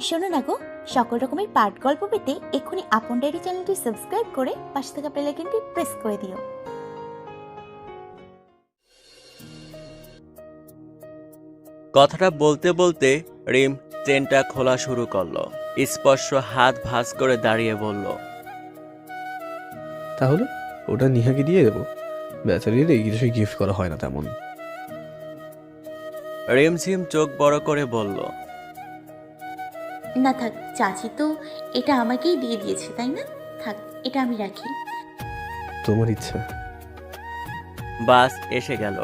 শোনো না গো, সকল রকমের পাঠ গল্প পেতে এক্ষুনি আপন ডায়েরি চ্যানেলটি সাবস্ক্রাইব করে পাশে থাকা বেল আইকনটি প্রেস করে দিও। কথাটা বলতে বলতে রিম চেনটা খোলা শুরু করলো। স্পর্শ হাত ভাঁজ করে দাঁড়িয়ে বলল, তাহলে ওটা নিহাকে দিয়ে দেবো। বেচারির এই কিছুই গিফট করা হয় না তেমন। রিমঝিম চোখ বড় করে বলল, না থাক, চাচি তো এটা আমাকেই দিয়ে দিয়েছে, তাই না? থাক, এটা আমি রাখি। তোমার ইচ্ছা। বাস এসে গেল।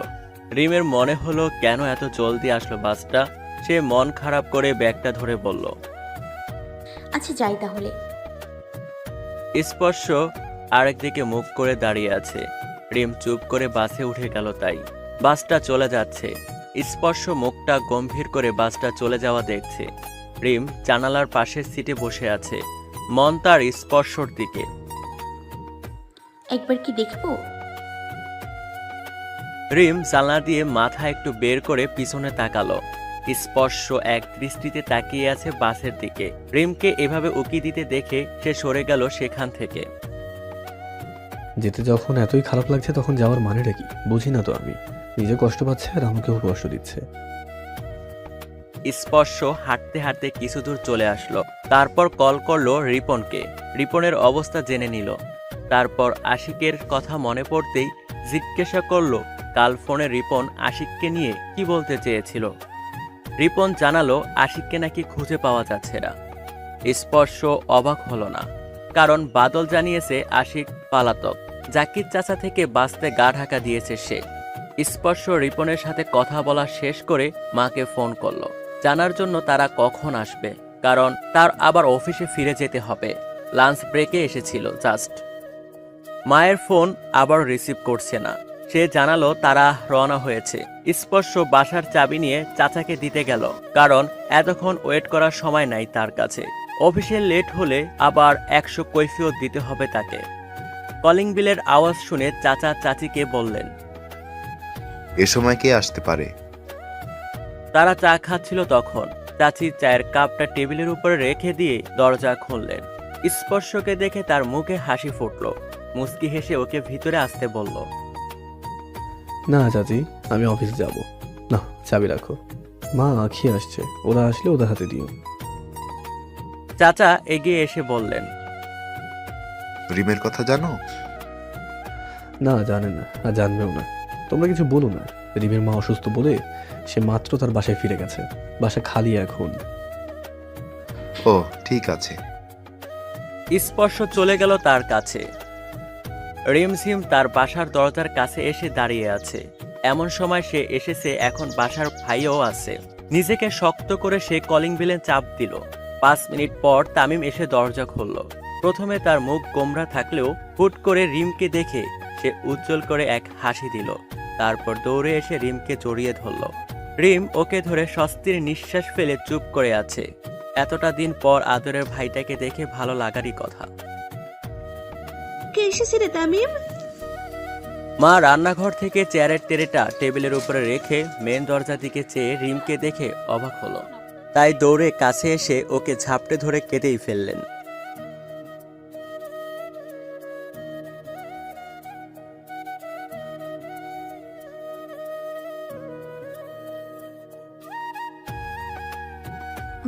রিমের মনে হলো কেন এত জলদি আসলো বাসটা। সে মন খারাপ করে ব্যাগটা ধরে বলল, আচ্ছা যাই তাহলে। স্পর্শ আরেকদিকে মুখ করে দাঁড়িয়ে আছে। রিম চুপ করে বাসে উঠে গেল। তাই বাসটা চলে যাচ্ছে। স্পর্শ মুখটা গম্ভীর করে বাসটা চলে যাওয়া দেখছে। রিম জানালার পাশের সিটে বসে আছে, মন তার স্পর্শর দিকে। একবার কি দেখবো? রিম জানলা দিয়ে মাথা একটু বের করে পিছনে তাকালো। স্পর্শ এক দৃষ্টিতে তাকিয়ে আছে বাসের দিকে। রিমকে এভাবে উকি দিতে দেখে সে সরে গেল সেখান থেকে। যেতে যখন এতই খারাপ লাগছে তখন যাওয়ার মানেটা কি বুঝি না তো আমি। নিজে কষ্ট পাচ্ছে আর আমাকেও কষ্ট দিচ্ছে। স্পর্শ হাঁটতে হাঁটতে কিছু দূর চলে আসলো। তারপর কল করলো রিপনকে। রিপনের অবস্থা জেনে নিল। তারপর আশিকের কথা মনে পড়তেই জিজ্ঞাসা করলো কাল ফোনে রিপন আশিককে নিয়ে কি বলতে চেয়েছিল। রিপন জানালো আশিককে নাকি খুঁজে পাওয়া যাচ্ছে না। স্পর্শ অবাক হলো না, কারণ বাদল জানিয়েছে আশিক পালাতক। জাকির চাচা থেকে বাঁচতে গা ঢাকা দিয়েছে সে। স্পর্শ রিপনের সাথে কথা বলা শেষ করে মাকে ফোন করলো, জানার জন্য তারা কখন আসবে, কারণ তার আবার অফিসে ফিরে যেতে হবে। লাঞ্চ ব্রেকে এসেছিল জাস্ট। মায়ের ফোন আবার রিসিভ করছে না। সে জানালো তারা রওনা হয়েছে। স্পর্শ বাসার চাবি নিয়ে চাচাকে দিতে গেল, কারণ এতক্ষণ ওয়েট করার সময় নাই তার কাছে। অফিসে লেট হলে আবার 100 কৈফিয়ত দিতে হবে তাকে। কলিং বিলের আওয়াজ শুনে চাচা চাচিকে বললেন, এ সময় কে আসতে পারে? তারা চা খাচ্ছিল তখন। চাচি চায়ের কাপটা টেবিলের উপরে রেখে দিয়ে দরজা খুললেন। স্পর্শকে দেখে তার মুখে হাসি ফুটল। মুস্কি হেসে ওকে ভিতরে আসতে বলল, না চাচি, আমি অফিসে যাব না, চাবি রাখো। মা আখি আসছে, ওরা আসলে ওদের হাতে দিও। চাচা এগিয়ে এসে বললেন, রিমের কথা জানো? না জানে না, আর জানবেও না। তোমরা কিছু বলো না। রিমের মা অসুস্থ বলে সে মাত্র তার বাসায় ফিরে গেছে। বাসা খালি এখন। ও ঠিক আছে। স্পর্শ চলে গেল তার কাছে। রিমঝিম তার বাসার দরজার কাছে এসে দাঁড়িয়ে আছে। এমন সময় সে এসেছে, এখন বাসার ভাইও আছে। নিজেকে শক্ত করে সে কলিং বেলে চাপ দিল। 5 মিনিট পর তামিম এসে দরজা খুলল। প্রথমে তার মুখ গোমরা থাকলেও হুট করে রিমকে দেখে সে উজ্জ্বল করে এক হাসি দিল। তারপর দৌড়ে এসে রিমকে জড়িয়ে ধরল। রিম ওকে ধরে স্বস্তির নিঃশ্বাস ফেলে চুপ করে আছে। এতটা দিন পর আদরের ভাইটাকে দেখে ভালো লাগারই কথা। কে এসেছে রে তামিম? মা রান্নাঘর থেকে চেয়ারের টেরেটা টেবিলের উপরে রেখে মেন দরজার দিকে চেয়ে রিমকে দেখে অবাক হলো। তাই দৌড়ে কাছে এসে ওকে ঝাপটে ধরে কেঁদেই ফেললেন।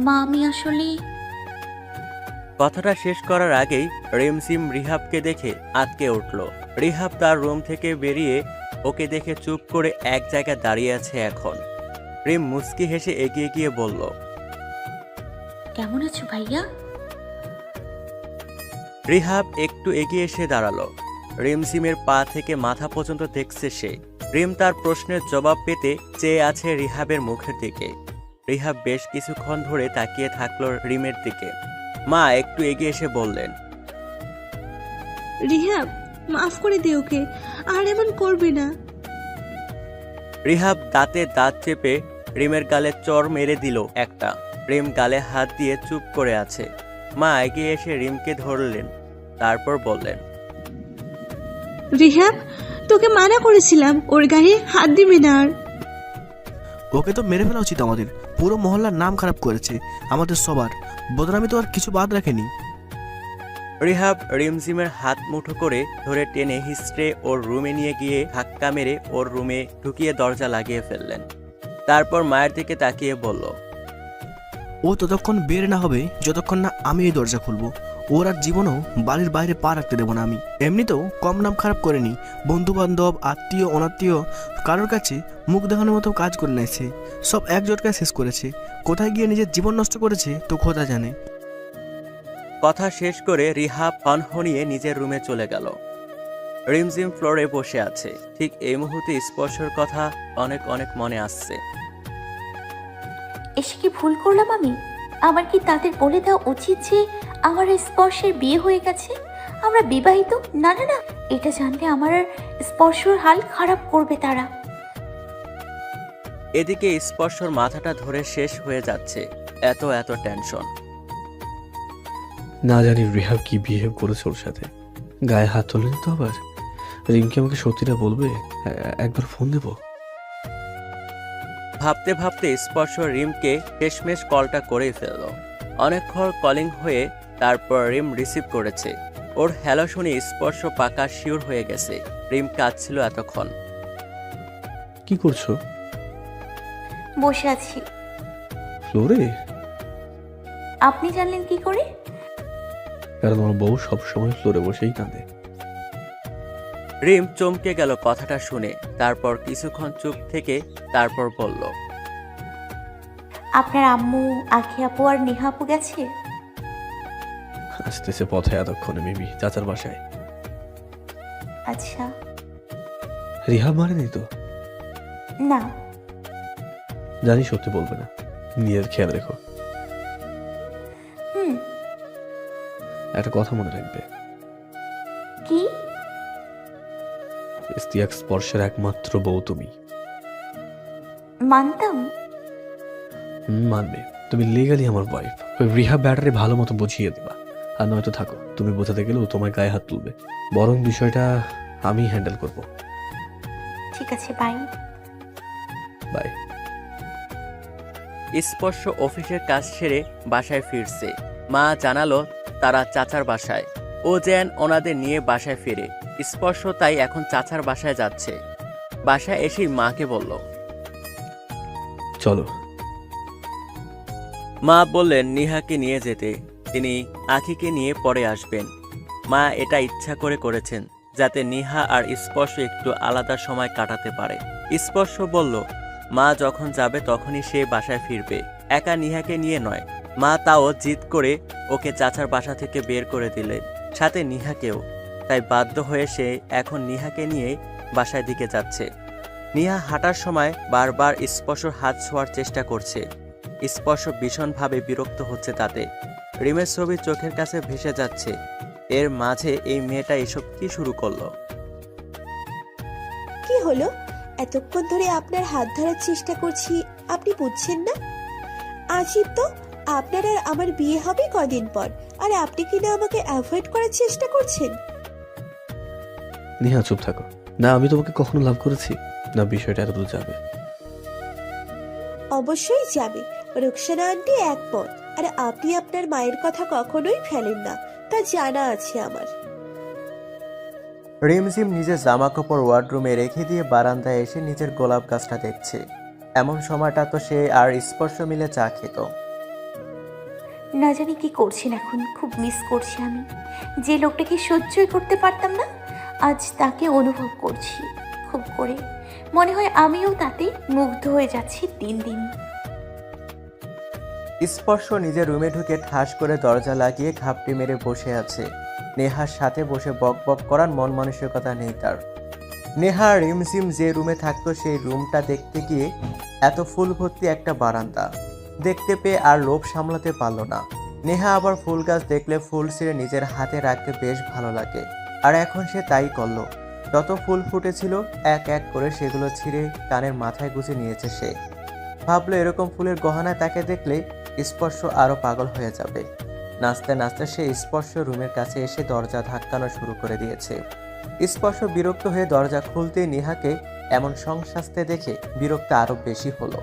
মা, আমি আসলে কথাটা শেষ করার আগেই রিমঝিম রিহাবকে দেখে আঁতকে উঠল। রিহাব তার রুম থেকে বেরিয়ে ওকে দেখে চুপ করে এক জায়গায় দাঁড়িয়ে আছে এখন। রিম মুচকি হেসে এগিয়ে গিয়ে বলল, কেমন আছো ভাইয়া? রিহাব একটু এগিয়ে এসে দাঁড়ালো। রিমঝিমের পা থেকে মাথা পর্যন্ত দেখছে সে। রিম তার প্রশ্নের জবাব পেতে চেয়ে আছে রিহাবের মুখের দিকে। রিহাব বেশ কিছুক্ষণ ধরে তাকিয়ে থাকলো রিমের দিকে। মা একটু এগিয়ে এসে বললেন, রিহাব, মাফ করে দে ওকে, আর এমন করবে না। রিহাব দাঁতে দাঁত চেপে রিমের গালে চড় মেরে দিল একটা। রিম গালে হাত দিয়ে চুপ করে আছে। মা এগিয়ে এসে রিমকে ধরলেন, তারপর বললেন, রিহাব, তোকে মানা করেছিলাম ওর গায়ে হাত দিবি না। আর ওকে তো মেরে ফেলা উচিত আমাদের। পুরো মহল্লার নাম খারাপ করেছে, আমাদের সবার। বদনামি তো আর কিছু বাদ রাখেনি। রিহাব রিমঝিমের হাত মুঠো করে ধরে টেনে হিস্ট্রে ওর রুমে নিয়ে গিয়ে ধাক্কা মেরে ওর রুমে ঢুকিয়ে দরজা লাগিয়ে ফেললেন। তারপর মায়ের দিকে তাকিয়ে বলল, ও ততক্ষণ বের না হবে যতক্ষণ না আমি এই দরজা খুলবো। ওর আর জীবনেও বাড়ির বাইরে পা রাখতে দেবো না আমি। এমনিতেও কম নাম খারাপ করেনি, বন্ধু বান্ধব আত্মীয় অনাত্মীয় কারোর কাছে মুখ দেখানোর মতো কাজ করে নেছে। সব এক জটকায় শেষ করেছে। কোথায় গিয়ে নিজের জীবন নষ্ট করেছে তো খোদা জানে। কথা শেষ করে রিহাব হনহনিয়ে নিজের রুমে চলে গেল। রিমঝিম ফ্লোরে বসে আছে। ঠিক এই মুহূর্তে স্পর্শের কথা অনেক অনেক মনে আসছে। এসে কি ভুল করলাম আমি? আমার কি তাদের বলে দেওয়া উচিত যে আমার আর স্পর্শের বিয়ে হয়ে গেছে, আমরা বিবাহিত? না না না, এটা জানলে আমার আর স্পর্শর হাল খারাপ করবে তারা। এদিকে স্পর্শর মাথাটা ধরে শেষ হয়ে যাচ্ছে, এত এত টেনশন। না জানি রিহাব কি বিহেভ করেছে ওর সাথে। গায়ে হাত তোলেনি তো আবার? রিমকে আমাকে সত্যিটা বলবে? একবার ফোন দেবো। ভাবতে ভাবতে স্পর্শ রিমকে শেষমেশ কলটা করেই ফেলল। অনেকক্ষণ কলিং হয়ে তারপর রিম রিসিভ করেছে। ওর হ্যালো শুনে স্পর্শ পাকা শিওর হয়ে গেছে রিম কাঁদছিল এতক্ষণ। কি করছো? বসে আছি। ফ্লোরে? আপনি জানলেন কি করে? কারণ আমার বউ সবসময় ফ্লোরে বসেই কাঁদে। রিম চমকে গেল কথাটা শুনে। তারপর কিছুক্ষণ চুপ থেকে তারপর বলল, আপনার আম্মু, আখি আপু আর নেহা আপু গেছে? আসতেছে পথে এতক্ষণে মিমি চাচার বাসায়। আচ্ছা। রিহাব মারেনি তো? না। জানি সত্যি বলবে না, নিজের খেয়াল রেখো। হুম। একটা কথা মনে রাখবে, কি? ইস্তিয়াক স্পর্শের একমাত্র বউ তুমি। মানতাম। মানবে, তুমি লিগালি আমার ওয়াইফ। ওই রিহাব ব্যাটারে ভালো মতো বুঝিয়ে দিবা, আর নয়তো থাকো। তুমি বোঝাতে গেলেও তোমার গায়ে হাত তুলবে। বরং বিষয়টা আমি হ্যান্ডেল করব। ঠিক আছে, বাই। বাই। স্পর্শ অফিসের কাজ সেরে বাসায় ফিরছে। মা জানালো তারা চাচার বাসায়। ও যেন ওনাদের নিয়ে বাসায় ফিরে। স্পর্শ তাই এখন চাচার বাসায় যাচ্ছে। বাসায় এসেই মাকে বলল, চলো। মা বললেন নিহাকে নিয়ে যেতে, তিনি আখিকে নিয়ে পরে আসবেন। মা এটা ইচ্ছা করে করেছেন যাতে নিহা আর স্পর্শ একটু আলাদা সময় কাটাতে পারে। স্পর্শ বলল মা যখন যাবে তখনই সে বাসায় ফিরবে, একা নিহাকে নিয়ে নয়। মা তাও জিদ করে ওকে চাচার বাসা থেকে বের করে দিলেন, সাথে নিহাকেও। তাই বাধ্য হয়ে সে এখন নিহাকে নিয়ে বাসার দিকে যাচ্ছে। নিহা হাঁটার সময় বারবার স্পর্শর হাত ছোঁয়ার চেষ্টা করছে। স্পর্শ ভীষণভাবে বিরক্ত হচ্ছে তাতে। রিমের ছবি চোখের কাছে ভেসে যাচ্ছে। এর মাঝে এই মেয়েটা এসব কি শুরু করলো? কি হলো? এতক্ষণ ধরে আপনার হাত ধরার চেষ্টা করছি, আপনি বুঝছেন না? আজীব তো, আপনার আর আমার বিয়ে হবে কদিন পর, আর আপনি কিনা আমাকে অ্যাভয়েড করার চেষ্টা করছেন। নিহা চুপ থাকো। না আমি তোমাকে কখনো লাভ করেছি, না বিষয়টা এতদূর যাবে। অবশ্যই যাবে, রুকসানা আন্টি একমত। আর আপনি আপনার মায়ের কথা কখনোই ফেলেন না, তা জানা আছে আমার। রিমঝিম নিজের জামা কাপড় ওয়ার্ডরুমে রেখে দিয়ে বারান্দায় এসে নিজের গোলাপ গাছটা দেখছে। এমন সময়টা তো সে আর স্পর্শ মিলে চা খেত। না জানি কি করছেন এখন, খুব মিস করছি আমি। যে লোকটাকে সহ্যই করতে পারতাম না, আজ তাকে অনুভব করছি খুব করে। মনে হয় আমিও তাতে মুগ্ধ হয়ে যাচ্ছি দিন দিন। স্পর্শ নিজের রুমে ঢুকে ঠাস করে দরজা লাগিয়ে ঘাপটি মেরে বসে আছে। নেহার সাথে বসে বক বক করার মন মানসিকতা নেই তার। নেহা রিমঝিম যে রুমে থাকতো সেই রুমটা দেখতে গিয়ে এত ফুল ভর্তি একটা বারান্দা দেখতে পেয়ে আর লোভ সামলাতে পারল না। নেহা আবার ফুল গাছ দেখলে ফুল ছিঁড়ে নিজের হাতে রাখতে বেশ ভালো লাগে, আর এখন সে তাই করলো। যত ফুল ফুটেছিল এক এক করে সেগুলো ছিঁড়ে কানের মাথায় গুঁজে নিয়েছে সে। ভাবলো এরকম ফুলের গহনায় তাকে দেখলে স্পর্শ আরো পাগল হয়ে যাবে। নাচতে নাচতে সে স্পর্শ রুমের কাছে এসে দরজা ধাক্কানো শুরু করে দিয়েছে। স্পর্শ বিরক্ত হয়ে দরজা খুলতেই নেহাকে এমন সংসাজতে দেখে বিরক্ত আরো বেশি হলো।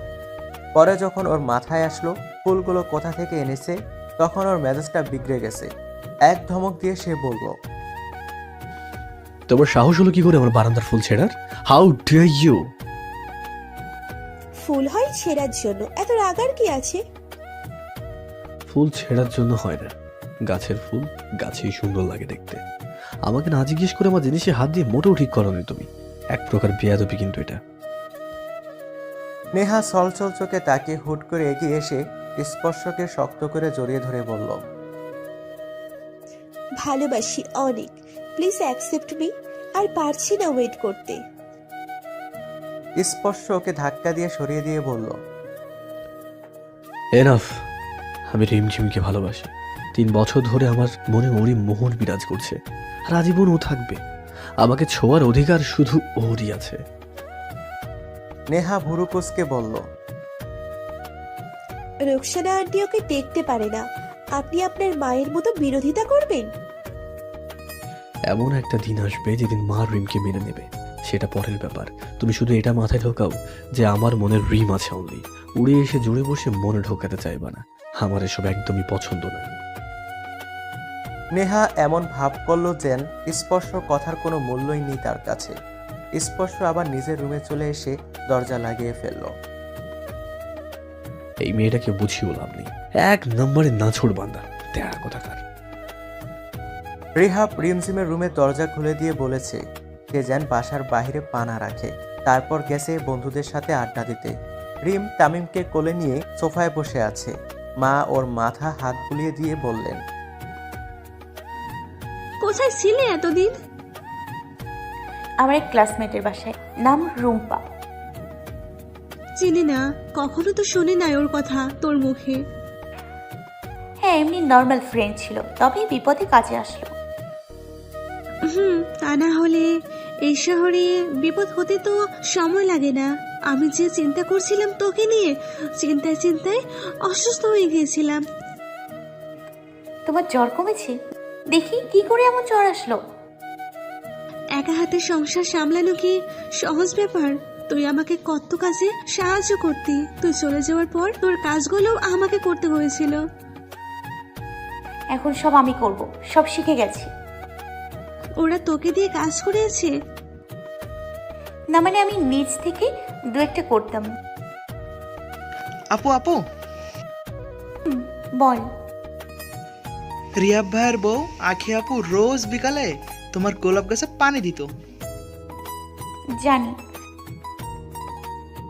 পরে যখন ওর মাথায় আসলো ফুলগুলো কোথা থেকে এনেছে, তখন ওর মেজাজটা বিগড়ে গেছে। এক ধমক দিয়ে সে বলল, তোমার সাহস হলো কি করে আমার বারান্দার ফুল ছেড়ার? How dare you! ফুল হয় ছেঁড়ার জন্য, এত রাগার কি আছে? ফুল ছেঁড়ার জন্য হয় না, গাছের ফুল গাছেই সুন্দর লাগে দেখতে। আমাকে না জিজ্ঞেস করে আমার জিনিসে হাত দিয়ে মোটেও ঠিক করো তুমি। এক প্রকার বেয়াদবি কিন্তু এটা। নেহা ছলছল চোখে তাকিয়ে হুট করে এগিয়ে এসে স্পর্শকে শক্ত করে জড়িয়ে ধরে বলল, ভালোবাসি অনেক, প্লিজ অ্যাকসেপ্ট মি। আর পারছি না ওয়েট করতে। স্পর্শ ওকে ধাক্কা দিয়ে সরিয়ে দিয়ে বলল, এনাফ। আমি রিমঝিমকে ভালোবাসি। 3 বছর ধরে আমার মনে ওরই মোহন বিরাজ করছে, আর আজীবন ও থাকবে। আমাকে ছোঁয়ার অধিকার শুধু ওরই আছে। নেহা ভুরু কুঁচকে বলল, রোকসানা আন্টি ওকে দেখতে পারে না, আপনি আপনার মায়ের মতো বিরোধিতা করবেন? এমন একটা দিন আসবে যেদিন মা রিমকে মেনে নেবে, সেটা পরের ব্যাপার। তুমি শুধু এটা মাথায় ঢোকাও যে আমার মনের রিম আছে অনলি। উড়ে এসে জুড়ে বসে মনে ঢোকাতে চাইবা না। আমার এসব একদমই পছন্দ না। নেহা এমন ভাব করলো যেন স্পর্শ কথার কোনো মূল্যই নেই তার কাছে। স্পর্শ আবার নিজের রুমে চলে এসে দরজা লাগিয়ে ফেলল। এই মেয়েটাকে বুঝিও লাভ নেই, 1 নম্বরে নাছোড় বান্দা, তেরা কোথাকার। রিহাব রিমঝিমের রুমের দরজা খুলে দিয়ে বলেছে সে যেন বাসার বাইরে পা না রাখে। তারপর গেছে বন্ধুদের সাথে আড্ডা দিতে। রিম তামিমকে কোলে নিয়ে সোফায় বসে আছে। মা ওর মাথা হাত বুলিয়ে দিয়ে বললেন, কোথায় ছিলে এতদিন? আমার এক ক্লাসমেটের বাসায়, নাম রুম্পা। চিনি না, কখনো তো শুনি নাই ওর কথা তোর মুখে। হ্যাঁ, এমনি নর্মাল ফ্রেন্ড ছিল, তবে বিপদে কাজে আসলো। তা না হলে এই শহরে বিপদ হতে তো সময় লাগে না। আমি যে চিন্তা করছিলাম তোকে নিয়ে, চিন্তায় চিন্তায় অসুস্থ হয়ে গিয়েছিলাম। তোমার জ্বর কমেছে? দেখি কি করে এমন জ্বর আসলো। একা হাতে সংসার সামলানো কি সহজ ব্যাপার? তুই আমাকে কত কাজে সাহায্য করতি, তুই চলে যাওয়ার পর তোর কাজগুলো আমাকে করতে হয়েছিল। এখন সব আমি করব, সব শিখে গেছি। ওরা তোকে দিয়ে কাজ করিয়েছে? না মানে আমি নিজ থেকে 2-1টা করতাম। আপু আপু, বল। রিয়াব ভাইয়ের বউ আখি আপু রোজ বিকালে তোমার গোলাপ গাছে পানি দিত। জানি।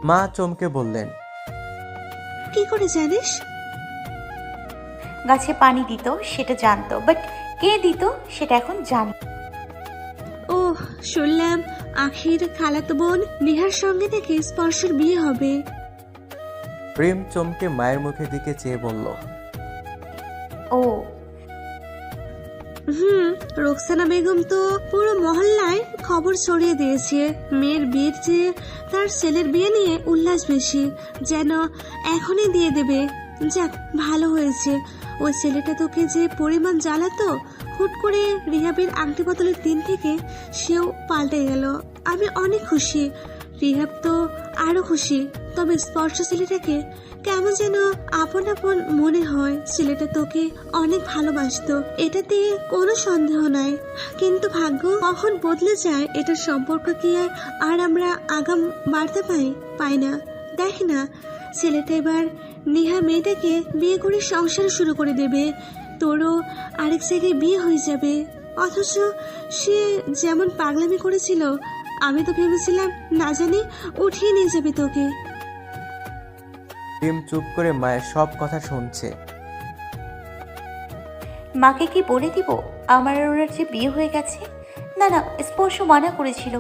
মা চমকে বললেন, কি করে জানিস? গাছে পানি দিত সেটা জানতো, বাট কে দিত সেটা এখন জানি। ও, শুনলাম আখির খালাতো বোন নিহার সঙ্গে থেকে স্পর্শের বিয়ে হবে। রিম চমকে মায়ের মুখের দিকে চেয়ে বলল, ও রোকসানা বেগম তো পুরো মহল্লায় খবর ছড়িয়ে দিয়েছে। মেয়ের বিয়ের চেয়ে তার ছেলের বিয়ে নিয়ে উল্লাস বেশি, যেন এখনই দিয়ে দেবে। যাক, ভালো হয়েছে। ওই ছেলেটা তোকে যে পরিমাণ জ্বালাতো, হুট করে রিহাবের আংটি বদলের দিন থেকে সেও পাল্টে গেল। আমি অনেক খুশি, রিহাব তো আরো খুশি। তবে স্পর্শ ছেলেটাকে কেমন যেন আপন আপন মনে হয়। ছেলেটা তোকে অনেক ভালোবাসতো, এটাতে কোনো সন্দেহ নাই। কিন্তু ভাগ্য কখন বদলে যায়, এটার সম্পর্ক কি আর আমরা আগাম বাড়তে পাই না। দেখ না, ছেলেটা এবার নিহা মেয়েটাকে বিয়ে করে সংসার শুরু করে দেবে। তোরও আরেক জায়গায় বিয়ে হয়ে যাবে। অথচ সে যেমন পাগলামি করেছিল, আমি তো ভেবেছিলাম না জানি উঠিয়ে নিয়ে যাবে তোকে। রিম চুপ করে মায়ের সব কথা শুনছে। মাকে কি বলে দিব আমার আর ওনার যে বিয়ে হয়ে গেছে? না না, স্পর্শ মানা করেছিল,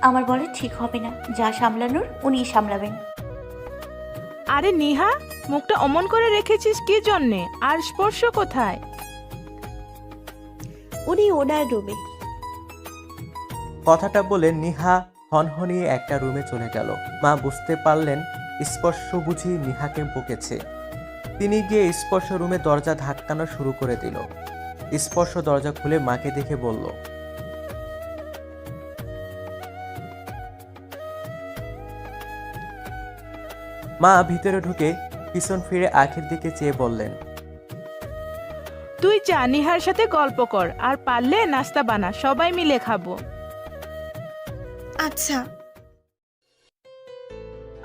আমার বলে ঠিক হবে না, যা সামলানোর উনিই সামলাবেন। আরে নিহা, মুখটা অমন করে রেখেছিস কি জন্যে? আর স্পর্শ কোথায়? উনি ওনার রুমে। কথাটা বলে নিহা হনহনিয়ে একটা রুমে চলে গেল। মা বুঝতে পারলেন স্পর্শ বুঝি নিহাকে বকেছে। তিনি গিয়ে স্পর্শ রুমে দরজা ধাক্কানো শুরু করে দিল। স্পর্শ দরজা খুলে মাকে দেখে বলল, মা ভিতরে ঢুকে পিছন ফিরে আখির দিকে চেয়ে বললেন, তুই যা নিহার সাথে গল্প কর, আর পারলে নাস্তা বানা, সবাই মিলে খাবো। আচ্ছা।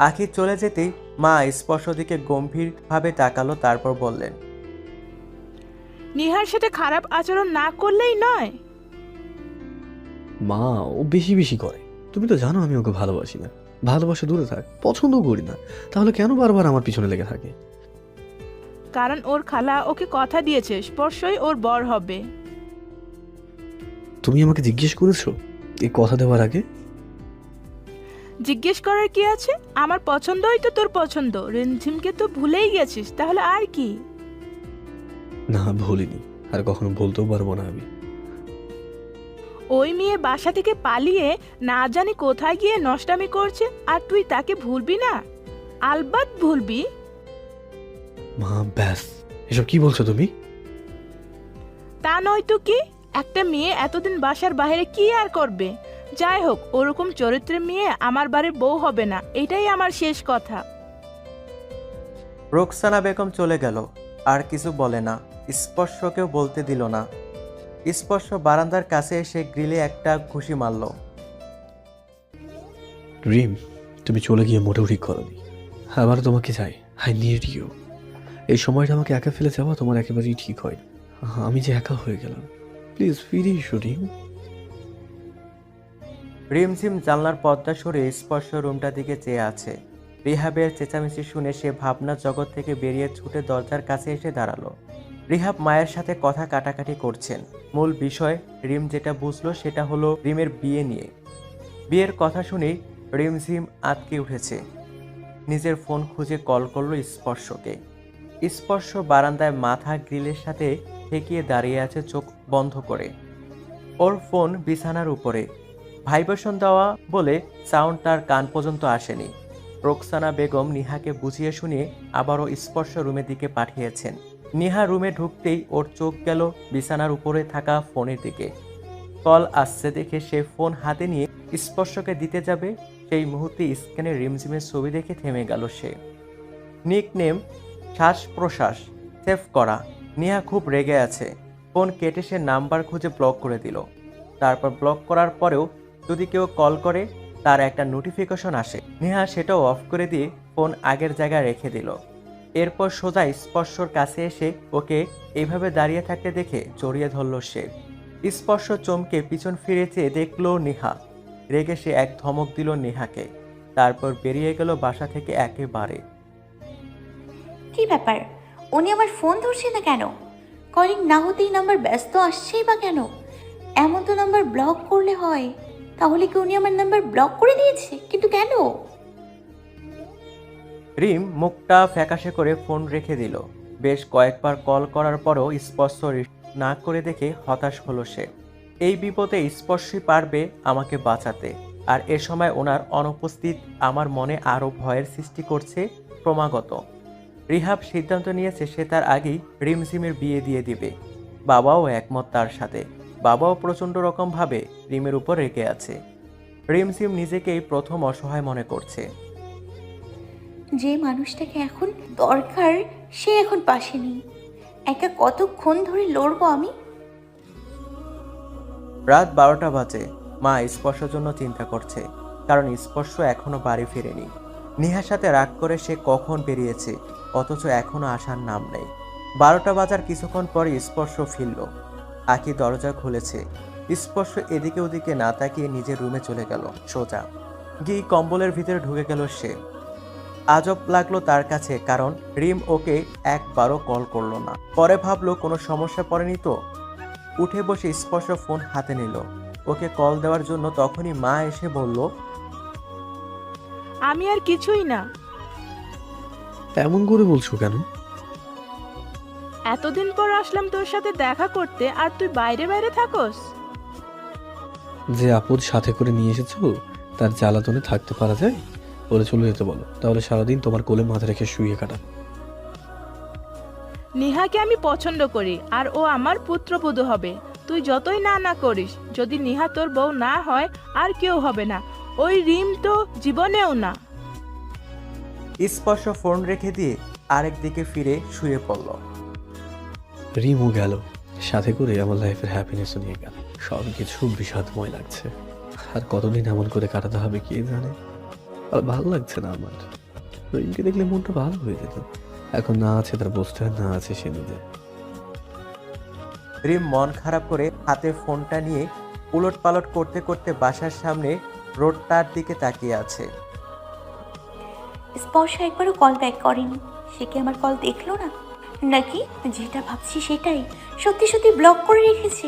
আখি চলে যেতেই মা স্পর্শ দিকে গম্ভীরভাবে তাকালো, তারপর বললেন, নিহার সাথে খারাপ আচরণ না করলেই নয়। মা, ও বেশি বেশি করে। তুমি তো জানো আমি ওকে ভালোবাসি না, ভালোবাসা দূরে থাক, পছন্দও করি না। তাহলে কেন বারবার আমার পিছনে লেগে থাকে? কারণ ওর খালা ওকে কথা দিয়েছে স্পর্শই ওর বর হবে। তুমি আমাকে জিজ্ঞেস করেছো এই কথা দেওয়ার আগে? জিজ্ঞেস করার কি আছে? আমার পছন্দই তো তোর পছন্দ। রিমঝিমকে তো ভুলেই গেছিস, তাহলে আর কি? না, ভুলিনি, আর কখনো বলতেও পারবো না আমি। ওই মেয়ে বাসা থেকে পালিয়ে না জানি কোথায় গিয়ে নষ্টামি করছে, আর তুই তাকে ভুলবি না? আলবাত ভুলবি। মা ব্যাস, এসব কি বলছো তুমি? তা নয় তো কি? একটা মেয়ে এতদিন বাসার বাইরে কি আর করবে? যাই হোক, ওরকম চরিত্রের মেয়ে আমার বাড়ির বউ হবে না, এটাই আমার শেষ কথা। রোকসানা বেগম চলে গেল, আর কিছু বলে না, স্পর্শকেও বলতে দিল না। স্পর্শ বারান্দার কাছে এসে গ্রিলে একটা ঘুষি মারল। রিম, তুমি চলে গিয়ে মোটেও ঠিক করোনি। আবার তোমাকে চাই, আই নিড ইউ। এই সময়টা আমাকে একা ফেলে যাওয়া তোমার একেবারেই ঠিক হয়। আমি যে একা হয়ে গেলাম, প্লিজ ফিরে এসো রিম। রিমঝিম জানলার পর্দা সরে স্পর্শ রুমটার দিকে চেয়ে আছে। রিহাবের চেঁচামেচি শুনে সে ভাবনা জগৎ থেকে বেরিয়ে ছুটে দরজার কাছে এসে দাঁড়ালো। রিহাব মায়ের সাথে কথা কাটাকাটি করছেন। মূল বিষয় রিম যেটা বুঝলো সেটা হলো রিমের বিয়ে নিয়ে। বিয়ের কথা শুনেই রিমঝিম আটকে উঠেছে। নিজের ফোন খুঁজে কল করলো স্পর্শকে। স্পর্শ বারান্দায় মাথা গ্রিলের সাথে ঠেকিয়ে দাঁড়িয়ে আছে চোখ বন্ধ করে। ওর ফোন বিছানার উপরে, ভাইব্রেশন দেওয়া বলে সাউন্ড তার কান পর্যন্ত আসেনি। রোকসানা বেগম নিহাকে বুঝিয়ে শুনিয়ে আবারও স্পর্শ রুমের দিকে পাঠিয়েছেন। নিহা রুমে ঢুকতেই ওর চোখ গেল বিছানার উপরে থাকা ফোনের দিকে। কল আসছে দেখে সে ফোন হাতে নিয়ে স্পর্শকে দিতে যাবে, সেই মুহূর্তে স্ক্যানে রিমঝিমের ছবি দেখে থেমে গেল সে। নিক নেম শ্বাস প্রশ্বাস সেভ করা। নিহা খুব রেগে আছে। ফোন কেটে সে নাম্বার খুঁজে ব্লক করে দিল। তারপর ব্লক করার পরেও যদি কেউ কল করে তার একটা নোটিফিকেশন আসে। নেহা সেটাও অফ করে দিয়ে ফোন আগের জায়গায় রেখে দিল। এরপর সোজা স্পর্শর কাছে এসে ওকে এইভাবে দাঁড়িয়ে থাকতে দেখে জড়িয়ে ধরল সে। স্পর্শ চমকে পিছন ফিরে চেয়ে দেখল নেহা। রেগে সে এক ধমক দিল নেহাকে, তারপর বেরিয়ে গেল বাসা থেকে একেবারে। কি ব্যাপার, উনি আমার ফোন ধরছে না কেন? কলিং না হতেই নাম্বার ব্যস্ত আসছেই বা কেন? এমন তো নাম্বার ব্লক করলে হয়। তাহলে কি উনি আমার নাম্বার ব্লক করে দিয়েছে? কিন্তু কেন? রিম মুখটা ফ্যাকাশে করে ফোন রেখে দিল। বেশ কয়েকবার কল করার পরও স্পর্শ না করে দেখে হতাশ হলো সে। এই বিপদে স্পর্শই পারবে আমাকে বাঁচাতে, আর এ সময় ওনার অনুপস্থিত আমার মনে আরও ভয়ের সৃষ্টি করছে ক্রমাগত। রিহাব সিদ্ধান্ত নিয়েছে সে তার আগেই রিমঝিমের বিয়ে দিয়ে দিবে। বাবাও একমত তার সাথে। বাবাও প্রচণ্ড রকমভাবে রিমের উপর রেগে আছে। রিমঝিম নিজেকেই প্রথম অসহায় মনে করছে। যে মানুষটাকে এখন দরকার সে এখন পাশে নেই। একা কতক্ষণ ধরে লড়বো আমি? রাত 12টা বাজে। মা স্পর্শের জন্য চিন্তা করছে, কারণ স্পর্শ এখনো বাড়ি ফিরেনি। নিহার সাথে রাগ করে সে কখন বেরিয়েছে, অথচ এখনো আসার নাম নেই। 12টা বাজার কিছুক্ষণ পরে স্পর্শ ফিরল। আঁকি দরজা খুলেছে। স্পর্শ এদিকে ওদিকে না তাকিয়ে নিজের রুমে চলে গেল সোজা গিয়ে কম্বলের ভিতরে ঢুকে গেল সে। আজব লাগলো তার কাছে, কারণ রিম ওকে একবারও কল করলো না। পরে ভাবলো কোনো সমস্যা পড়েনি তো। উঠে বসে স্পর্শ ফোন হাতে নিল ওকে কল দেওয়ার জন্য। তখনই মা এসে বলল, আমি আর কিছুই না। এমন করে বলছো কেন? এতদিন পর আসলাম তোর সাথে দেখা করতে, আর তুই বাইরে বাইরে থাকস। যে আপদ সাথে করে নিয়ে এসেছো তার জ্বালাতনে থাকতে পারা যায়? ওরে চলে যেতে বলো, তাহলে সারাদিন তোমার কোলে মাথা রেখে শুয়ে কাটা। নিহাকে আমি পছন্দ করি, আর ও আমার পুত্রবধূ হবে। তুই যতই না না করিস, যদি নিহা তোর বউ না হয় আর কেউ হবে না। ওই রিম তো জীবনেও না। স্পর্শ ফোন রেখে দিয়ে আরেক দিকে ফিরে শুয়ে পড়ল। রিমও গেল, সাথে করে আমার লাইফের হ্যাপিনেসও নিয়ে গেল। সব কিছু বিষাদময় লাগছে। আর কতদিন এমন করে কাটাতে হবে কে জানে। আর ভালো লাগছে না আমার। রিমকে দেখলে মনটা ভালো হয়ে যেত। এখন না আছে তার বস্তা, না আছে সে নিজে। রিম মন খারাপ করে হাতে ফোনটা নিয়ে উলট পালট করতে করতে বাসার সামনে রোডটার দিকে তাকিয়ে আছে। স্পর্শ একবারও কল ব্যাক করেনি। সে কি আমার কল দেখলো না, নাকি যেটা ভাবছি সেটাই সত্যি সত্যি ব্লক করে রেখেছে?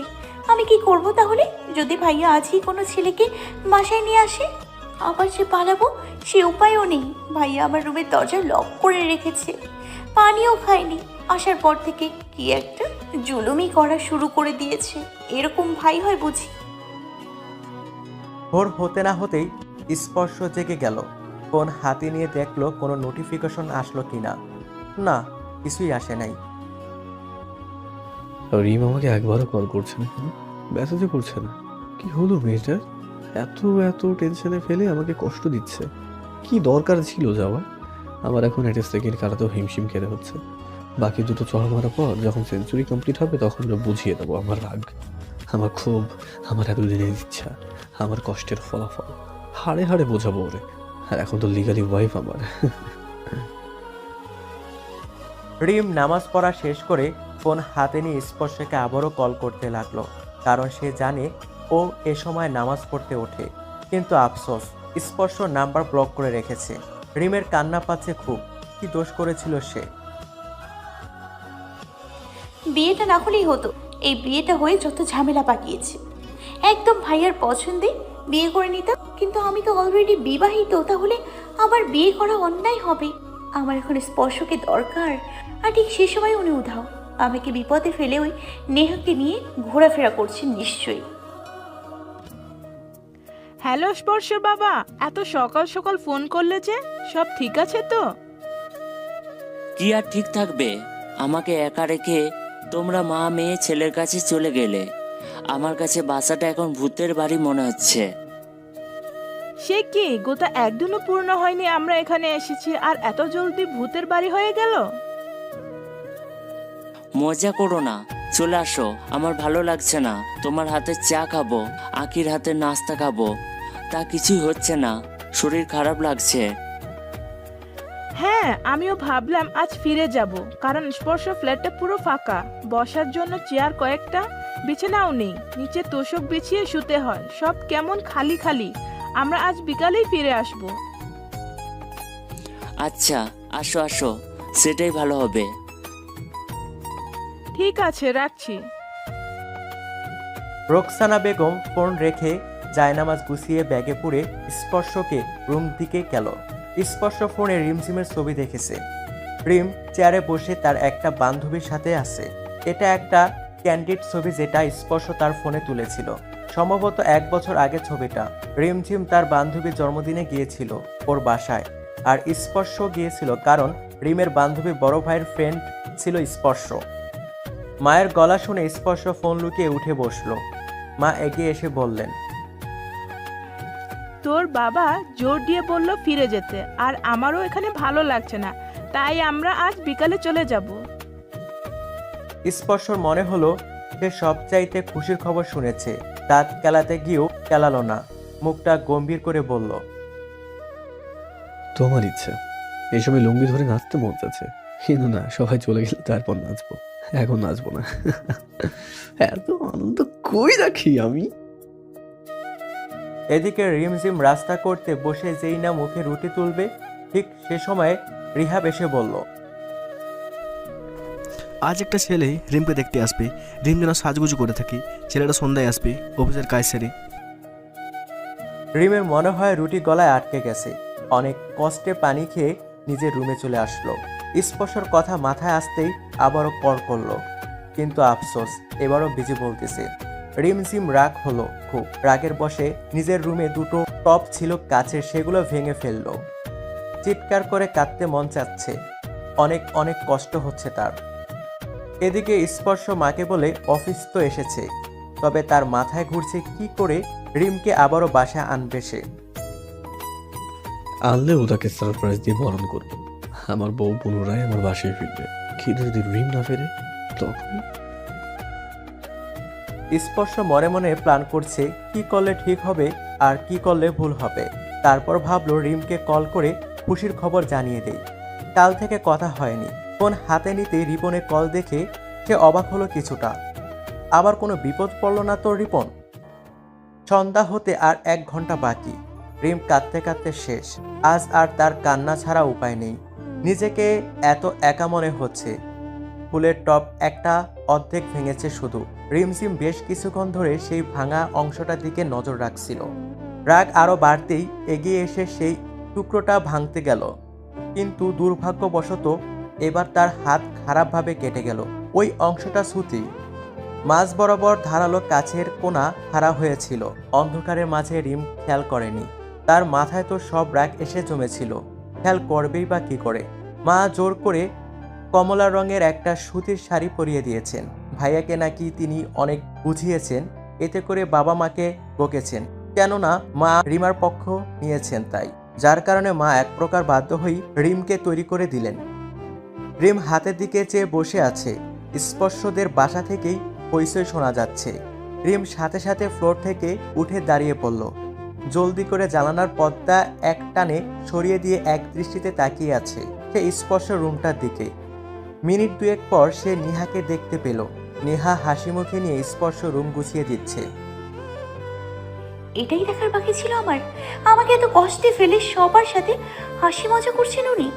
আমি কি করব তাহলে? যদি ভাইয়া আজই কোনো ছেলেকে বাসায় নিয়ে আসে, আবার যে পালাবো সে উপায়ও নেই। ভাইয়া আমার রুমের দরজা লক করে রেখেছে, পানিও খায়নি। আসার পর থেকে কি একটা জুলুমি করা শুরু করে দিয়েছে। এরকম ভাই হয় বুঝি? ভোর হতে না হতেই স্পর্শ জেগে গেল। ফোন হাতে নিয়ে দেখলো কোনো নোটিফিকেশন আসলো কিনা। না, কিছুই আসে নাই। রিম আমাকে একবারও কল করছে না, মেসেজও করছে না। কি হলো মেয়েটার? এত এত টেনশনে ফেলে আমাকে কষ্ট দিচ্ছে। কি দরকার ছিল যাওয়ার? আমার এখন একটা সেকেন্ড কাটাতেও হিমশিম খেতে হচ্ছে। বাকি দুটো চড় মারার পর যখন সেঞ্চুরি কমপ্লিট হবে তখন বুঝিয়ে দেবো আমার রাগ, আমার ক্ষোভ, আমার এতদিনের ইচ্ছা, আমার কষ্টের ফলাফল হাড়ে হাড়ে বোঝাবো ওরে। আর এখন তো লিগালি ওয়াইফ আমার। রিম নামাজ পড়া শেষ করে ফোন হাতে নিয়ে স্পর্শকে আবারও কল করতে লাগলো, কারণ সে জানে ও এ সময় নামাজ পড়তে ওঠে। কিন্তু আফসোস, স্পর্শ নাম্বার ব্লক করে রেখেছে। রিমের কান্না পাচ্ছে খুব। কি দোষ করেছিল সে? বিয়েটা না হলেই হতো। এই বিয়েটা হয়ে যত ঝামেলা পাকিয়েছে। একদম ভাইয়ার পছন্দে বিয়ে করে নিতাম, কিন্তু আমি তো অলরেডি বিবাহিত। তাহলে আবার বিয়ে করা অন্যায় হবে। আমার এখন স্পর্শকে দরকার। আর ঠিক সে সময় উনি উধাও। আমাকে বিপদে ফেলে ওই নেহাকে নিয়ে ঘোরাফেরা করছেন নিশ্চয়ই। হ্যালো স্পর্শ বাবা, এত সকাল সকাল ফোন করলে যে? সব ঠিক আছে তো? কি আর ঠিক থাকবে? আমাকে একা রেখে তোমরা মা মেয়ে ছেলের কাছে চলে গেলে। আমার কাছে বাসাটা এখন ভূতের বাড়ি মনে হচ্ছে। সে কি, গোটা একদিনও পূর্ণ হয়নি আমরা এখানে এসেছি, আর এত জলদি ভূতের বাড়ি হয়ে গেল? মজা করো না, চলে আসো। আমার ভালো লাগছে না। তোমার হাতে চা খাবো, আঁকির হাতে নাস্তা খাবো, তা কিছুই হচ্ছে না। শরীর খারাপ লাগছে। হ্যাঁ, আমিও ভাবলাম আজ ফিরে যাব, কারণ স্পর্শ ফ্ল্যাটটা পুরো ফাঁকা। বসার জন্য চেয়ার কয়েকটা, বিছানাও নেই। নিচে তোষক বিছিয়ে শুতে হয়। সব কেমন খালি খালি। আমরা আজ বিকালেই ফিরে আসব। আচ্ছা, আসো আসো, সেটাই ভালো হবে। ঠিক আছে, রাখছি। রোকসানা বেগম ফোন রেখে জায়নামাজ গুছিয়ে ব্যাগে পুরে স্পর্শকে রুম দিকে গেল। স্পর্শ ফোনে রিমঝিমের ছবি দেখেছে। রিম চেয়ারে বসে তার একটা বান্ধবীর সাথে আছে। এটা একটা ক্যান্ডিড ছবি যেটা স্পর্শ তার ফোনে তুলেছিল। সম্ভবত 1 বছর আগে ছবিটা। রিমঝিম তার বান্ধবীর জন্মদিনে গিয়েছিল ওর বাসায়, আর স্পর্শ গিয়েছিল কারণ রিমের বান্ধবীর বড় ভাইয়ের ফ্রেন্ড ছিল স্পর্শ। মায়ের গলা শুনে স্পর্শ ফোন লুকিয়ে উঠে বসলো। মা এগিয়ে এসে বললেন, তোর বাবা জোর দিয়ে বলল ফিরে যেতে, আর আমারও এখানে ভালো লাগছে না, তাই আমরা আজ বিকালে চলে যাব। স্পর্শর মনে হলো সে সবচাইতে খুশির খবর শুনেছে। দাঁত কেলাতে গিয়েও কেলালো না, মুখটা গম্ভীর করে বলল, তোমার ইচ্ছা। এই সময় লুঙ্গি ধরে নাচতে মন যাচ্ছে, কিন্তু না, সবাই চলে গেলে তারপর নাচবো। এখন নাচবো না। এত আনন্দ কই রাখি আমি। এদিকে রিমঝিম রাস্তা করতে বসে যেই না মুখে রুটি তুলবে, ঠিক সে সময় রিহাব এসে বলল, আজ একটা ছেলে রিমকে দেখতে আসবে। রিম যেন সাজগুজু করে থাকি। ছেলেটা সন্ধ্যায় আসবে অফিসের কাজ সেরে। রিমের মনে হয় রুটি গলায় আটকে গেছে। অনেক কষ্টে পানি খেয়ে নিজের রুমে চলে আসলো। স্পর্শর কথা মাথায় আসতেই আবারও কল করলো, কিন্তু আফসোস, এবারও বিজি বলতেছে। রিমঝিম রাগ হলো খুব। রাগের বশে নিজের রুমে দুটো টপ ছিল কাচের, সেগুলো ভেঙে ফেললো। চিৎকার করে কাঁদতে মন চাচ্ছে। অনেক অনেক কষ্ট হচ্ছে তার। এদিকে স্পর্শ মাকে বলে অফিস তো এসেছে, তবে তার মাথায় ঘুরছে কি করে রিমকে আবারও বাসায় আনবে সে। আনলেও তাকে সারপ্রাইজ দিয়ে বরণ করব। আমার বউ পুনরায় আমার বাসায় ফিরবে। কিন্তু যদি রিম না ফেরে তখন? স্পর্শ মনে মনে প্ল্যান করছে কি করলে ঠিক হবে আর কি করলে ভুল হবে। তারপর ভাবলো রিমকে কল করে খুশির খবর জানিয়ে দেই। কাল থেকে কথা হয়নি। ফোন হাতে নিতে রিপনে কল দেখে সে অবাক হলো কিছুটা। আবার কোনো বিপদ পড়ল না তো রিপন? সন্ধ্যা হতে আর 1 ঘন্টা বাকি। রিম কাঁদতে কাঁদতে শেষ। আজ আর তার কান্না ছাড়া উপায় নেই। নিজেকে এত একা মনে হচ্ছে। ফুলের টপ একটা অর্ধেক ভেঙেছে শুধু। রিমঝিম বেশ কিছুক্ষণ ধরে সেই ভাঙা অংশটার দিকে নজর রাখছিল। রাগ আরও বাড়তেই এগিয়ে এসে সেই টুকরোটা ভাঙতে গেল, কিন্তু দুর্ভাগ্যবশত এবার তার হাত খারাপভাবে কেটে গেল। ওই অংশটা সুতি। মাঝ বরাবর ধারালো কাছের কোনা খাড়া হয়েছিল। অন্ধকারের মাঝে রিম খেয়াল করেনি। তার মাথায় তো সব রাগ এসে জমেছিল। খেয়াল করবেই বা কি করে? মা জোর করে কমলা রঙের একটা সুতির শাড়ি পরিয়ে দিয়েছেন। ভাইয়াকে নাকি তিনি অনেক বুঝিয়েছেন, এতে করে বাবা মাকে বকেছেন, কেননা মা রিমার পক্ষ নিয়েছেন তাই। যার কারণে মা এক প্রকার বাধ্য হয়ে রিমকে তৈরি করে দিলেন। রিম হাতের দিকে চেয়ে বসে আছে। স্পর্শদের বাসা থেকেই হইচই শোনা যাচ্ছে। রিম সাথে সাথে ফ্লোর থেকে উঠে দাঁড়িয়ে পড়ল। জলদি করে জানালার পর্দা এক টানে সরিয়ে দিয়ে এক দৃষ্টিতে তাকিয়ে আছে সে স্পর্শ রুমটার দিকে। মিনিট 2 পর সে নেহাকে দেখতে পেল। নেহা হাসি মুখে নিয়ে স্পর্শ রুম গুছিয়ে দিচ্ছে। এটাই দেখার বাকি ছিল আমার। আমাকে এত কষ্টে ফেলে সবার সাথে হাসি মজা করছেন উনি।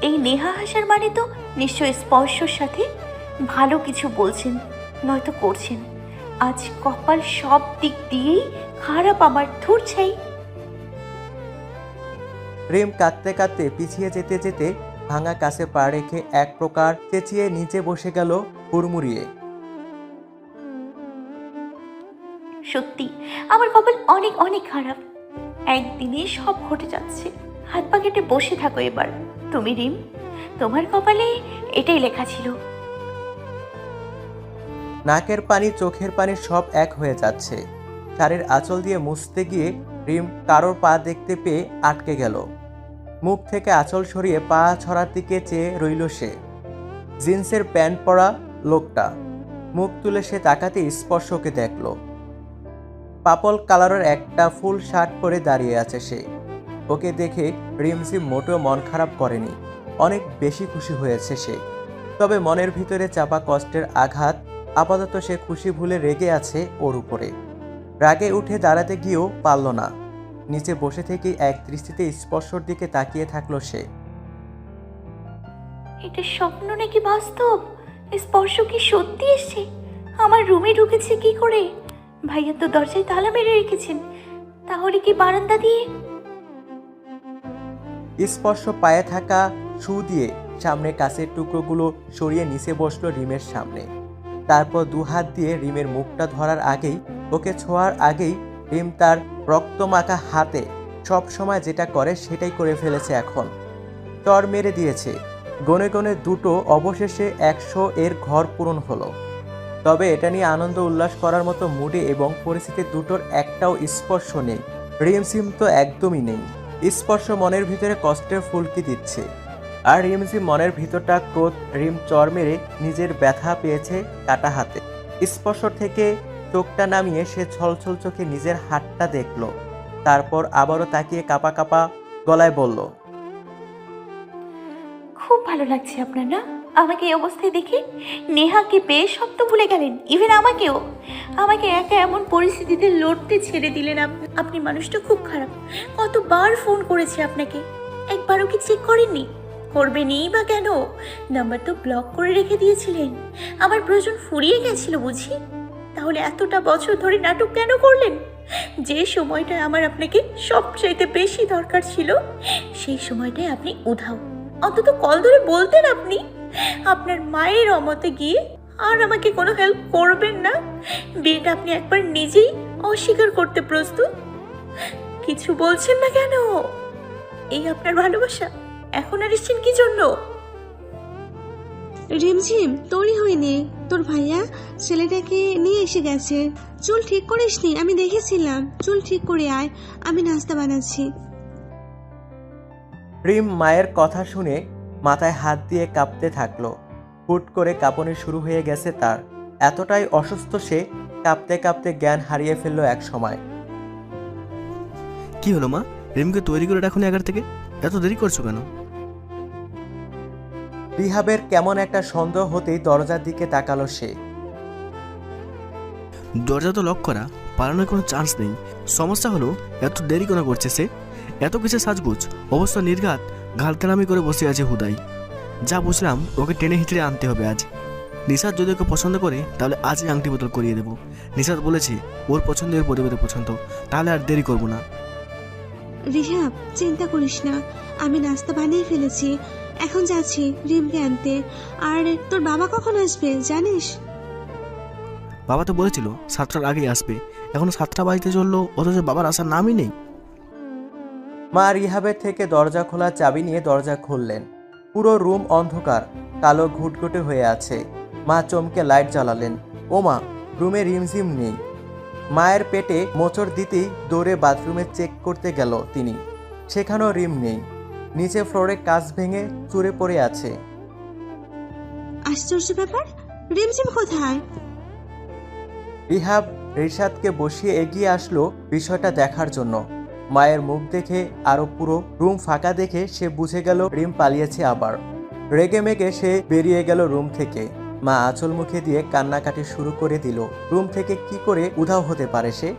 এই নেহা হাসার মানে তো নিশ্চয় স্পর্শর সাথে ভালো কিছু বলছেন, নয়তো করছেন। আজ কপাল সব দিক দিয়েই খারাপ আমার, ধুর ছাই। রিম কাঁদতে কাঁদতে পিছিয়ে যেতে যেতে ভাঙা কাছে পা রেখে এক প্রকার চেঁচিয়ে নিচে বসে গেল হুড়মুড়িয়ে। সত্যি আমার কপাল অনেক অনেক খারাপ। একদিনে সব ঘটে যাচ্ছে। হাত পা কেটে বসে থাকো এবার। তুমি রিম, তোমার কপালে এটাই লেখা ছিল। নাকের পানি চোখের পানি সব এক হয়ে যাচ্ছে। শাড়ির আঁচল দিয়ে মুছতে গিয়ে রিম কারোর পা দেখতে পেয়ে আটকে গেল। মুখ থেকে আঁচল সরিয়ে পা ছড়ার দিকে চেয়ে রইল সে। জিন্সের প্যান্ট পরা লোকটা মুখ তুলে সে তাকাতে স্পর্শকে দেখল। পাপল কালারের একটা ফুল শার্ট পরে দাঁড়িয়ে আছে সে। ওকে দেখে রিমঝিম মোটেও মন খারাপ করেনি, অনেক বেশি খুশি হয়েছে সে। তবে মনের ভিতরে চাপা কষ্টের আঘাত। আপাতত সে খুশি ভুলে রেগে আছে ওর উপরে। রাগে উঠে দাঁড়াতে গিয়েও পারল না। নিচে বসে থেকে এক দৃষ্টিতে স্পর্শর দিকে তাকিয়ে থাকলো সে। এটা স্বপ্ন নাকি বাস্তব? স্পর্শ কি সত্যি এসছে? আমার রুমে ঢুকেছে কি করে? ভাইয়া তো দরজায় তালা মেরে রেখেছেন, তাহলে কি বারান্দা দিয়ে? স্পর্শ পায়ে থাকা শু দিয়ে সামনে কাছের টুকরোগুলো সরিয়ে নিচে বসলো রিমের সামনে। তারপর 2 হাত দিয়ে রিমের মুখটা ধরার আগেই, ওকে ছোঁয়ার আগেই রিম তার রক্তমাখা হাতে সব সময় যেটা করে সেটাই করে ফেলেছে এখন। চর মেরে দিয়েছে। গনে গনে 2টো, অবশেষে 100 এর ঘর পূরণ হলো। তবে এটা নিয়ে আনন্দ উল্লাস করার মতো মুডে এবং পরিস্থিতি দুটোর একটাও স্পর্শ নেই। রিমঝিম তো একদমই নেই। স্পর্শ মনের ভিতরে কষ্টের ফুলকি দিচ্ছে, আর রিমঝিম মনের ভিতরটা ক্রোধ। রিম চর মেরে নিজের ব্যথা পেয়েছে কাটা হাতে। স্পর্শ থেকে চোখটা নামিয়ে সে ছলছল চোখে নিজের হাতটা দেখল। তারপর আবারও তাকিয়ে কাঁপা কাঁপা গলায় বলল, খুব ভালো লাগছে আপনার না আমাকে এই অবস্থায় দেখে? নেহাকে পেয়ে সব তো ভুলে গেলেন, ইভেন আমাকেও। আমাকে একা এমন পরিস্থিতিতে লড়তে ছেড়ে দিলেন আপনি। আপনি মানুষটা খুব খারাপ। কতবার ফোন করেছি আপনাকে, একবারও কি চেক করেননি? করবেনই বা কেন? নাম্বার তো ব্লক করে রেখে দিয়েছিলেন। আমার প্রয়োজন ফুরিয়ে গেছিল বুঝি? তাহলে এতটা বছর ধরে নাটক কেন করলেন? যে সময়টায় আমার আপনাকে সবচাইতে বেশি দরকার ছিল, সেই সময়টায় আপনি উধাও। অন্তত কল ধরে বলতেন আপনি আপনার মায়ের অমতে গিয়ে আর আমাকে কোনো হেল্প করবেন না। বিয়েটা আপনি একবার নিজেই অস্বীকার করতে প্রস্তুত। কিছু বলছেন না কেন? এই আপনার ভালোবাসা? এখন আর এসছেন কি জন্য? রিমঝিম, তোরই হয়নি, তোর ভাইয়া ছেলেটাকে নিয়ে এসে গেছে। চুল ঠিক করিসনি? আমি দেখেছিলাম। চুল ঠিক করে আয়, আমি নাস্তা বানাচ্ছি। রিম মায়ের কথা শুনে মাথায় হাত দিয়ে কাঁপতে থাকলো। হুট করে কাঁপুনি শুরু হয়ে গেছে তার। এতটাই অসুস্থ সে, কাঁপতে কাঁপতে জ্ঞান হারিয়ে ফেললো এক সময়। কি হলো মা, রিমকে তৈরি করে রাখুন আগার থেকে, এত দেরি করছো কেন? রিহাবের কেমন একটা সন্দেহ হতেই দরজার দিকে তাকালো সে। দরজা তো লক করা, পালানোর কোনো চান্স নেই। সমস্যা হলো এত দেরি কেন করছে সে? এত কিছু সাজগুজ, অবস্থা নির্ঘাত, ঘালকালামি করে বসে আছে হুদাই। যা বুঝলাম ওকে টেনে হিঁচড়ে আনতে হবে আজ। নিশাদ যদি ওকে পছন্দ করে তাহলে আজই আংটি বদল করিয়ে দেবো। নিশাদ বলেছে ওর পছন্দের পরিবারের পছন্দ, তাহলে আর দেরি করবো না। রিহাব, চিন্তা করিস না, আমি নাস্তা বানিয়ে ফেলেছি, এখন যাচ্ছি রিমকে আনতে। আর তোর বাবা কখন আসবে জানিস? বাবা তো বলেছিল 7টার আগেই আসবে, এখন 7টা বাজতে চললো, অথচ বাবার আসার নামই নেই। মা রিহাবের থেকে দরজা খোলা চাবি নিয়ে দরজা খুললেন। পুরো রুম অন্ধকার, কালো ঘুটঘুটে হয়ে আছে। মা চমকে লাইট জ্বালালেন। ও মা, রুমে রিমঝিম নেই। মায়ের পেটে মোচড় দিতেই দৌড়ে বাথরুমে চেক করতে গেল তিনি। সেখানেও রিম নেই। নিচে ফ্লোরে কাঁচ ভেঙে চুরে পড়ে আছে। আশ্চর্য ব্যাপার, রিমঝিম কোথায়? রিহাব রিশাদকে বসিয়ে এগিয়ে আসলো বিষয়টা দেখার জন্য। মায়ের মুখ দেখে আরো পুরো রুম ফাঁকা দেখে সে বুঝে গেল রিম পালিয়েছে আবার। রেগে মেগে সে বেরিয়ে গেল রুম থেকে। মা আঁচল মুখে দিয়ে কান্নাকাটি শুরু করে দিল। রুম থেকে কি করে উধাও হতে পারে সে?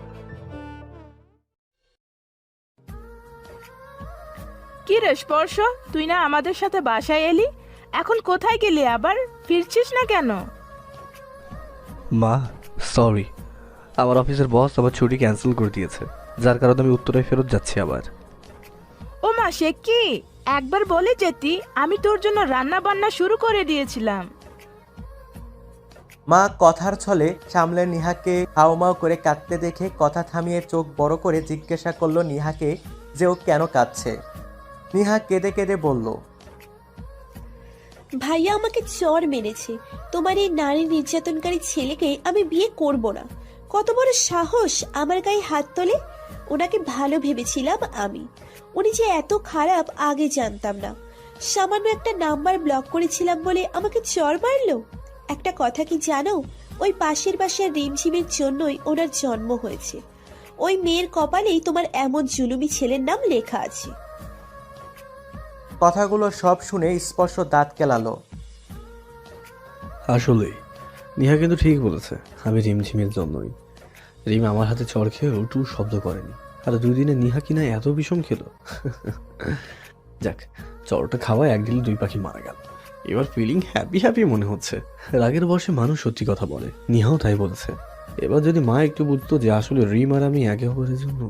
কি রে স্পর্শ, তুই না আমাদের সাথে বাসায় এলি, এখন কোথায় গেলি আবার? ফিরছিস না কেন? মা সরি, আমার অফিসের বস আমার ছুটি ক্যান্সেল করে দিয়েছে, যার কারণে আমি উত্তরায় ফেরত যাচ্ছি আবার। ও মা, সে কি? একবার বলে যেতি, আমি তোর জন্য রান্না বান্না শুরু করে দিয়েছিলাম। মা কথার ছলে সামলে নিহাকে হাউমাউ করে কাঁদতে দেখে কথা থামিয়ে চোখ বড় করে জিজ্ঞাসা করলো নিহাকে যে ও কেন কাঁদছে। নিহা কেঁদে কেঁদে বলল, ভাইয়া আমাকে চর মেরেছে। তোমার এই নারী নির্যাতনকারী ছেলেকে আমি বিয়ে করব না। কত বড় সাহস আমার গায়ে হাত তোলে। ওনাকে ভালো ভেবেছিলাম আমি, উনি যে এত খারাপ আগে জানতাম না। সামান্য একটা নাম্বার ব্লক করেছিলাম বলে আমাকে চর মারলো। একটা কথা কি জানো, ওই পাশের বাসার রিমঝিমের জন্যই ওনার জন্ম হয়েছে। ওই মেয়ের কপালেই তোমার এমন জুলুমি ছেলের নাম লেখা আছে। কথাগুলো সব শুনে স্পর্শ দাঁত কেলালো। আসলে নিহা কিন্তু ঠিক বলেছে, আমি রিমঝিমের জন্যই। রিম আমার হাতে চড় খেয়েও টু শব্দ করেনি, আর 2 দিনে নিহা কিনা এত বিষম খেলো। যাক, চড়টা খাওয়ায় 1 ঢিলে 2 পাখি মারা গেল। এবার ফিলিং হ্যাপি হ্যাপি মনে হচ্ছে। রাগের বসে মানুষ সত্যি কথা বলে, নিহাও তাই বলেছে। এবার যদি মা একটু বুঝতো যে আসলে রিম আর আমি একে অপরের জন্য।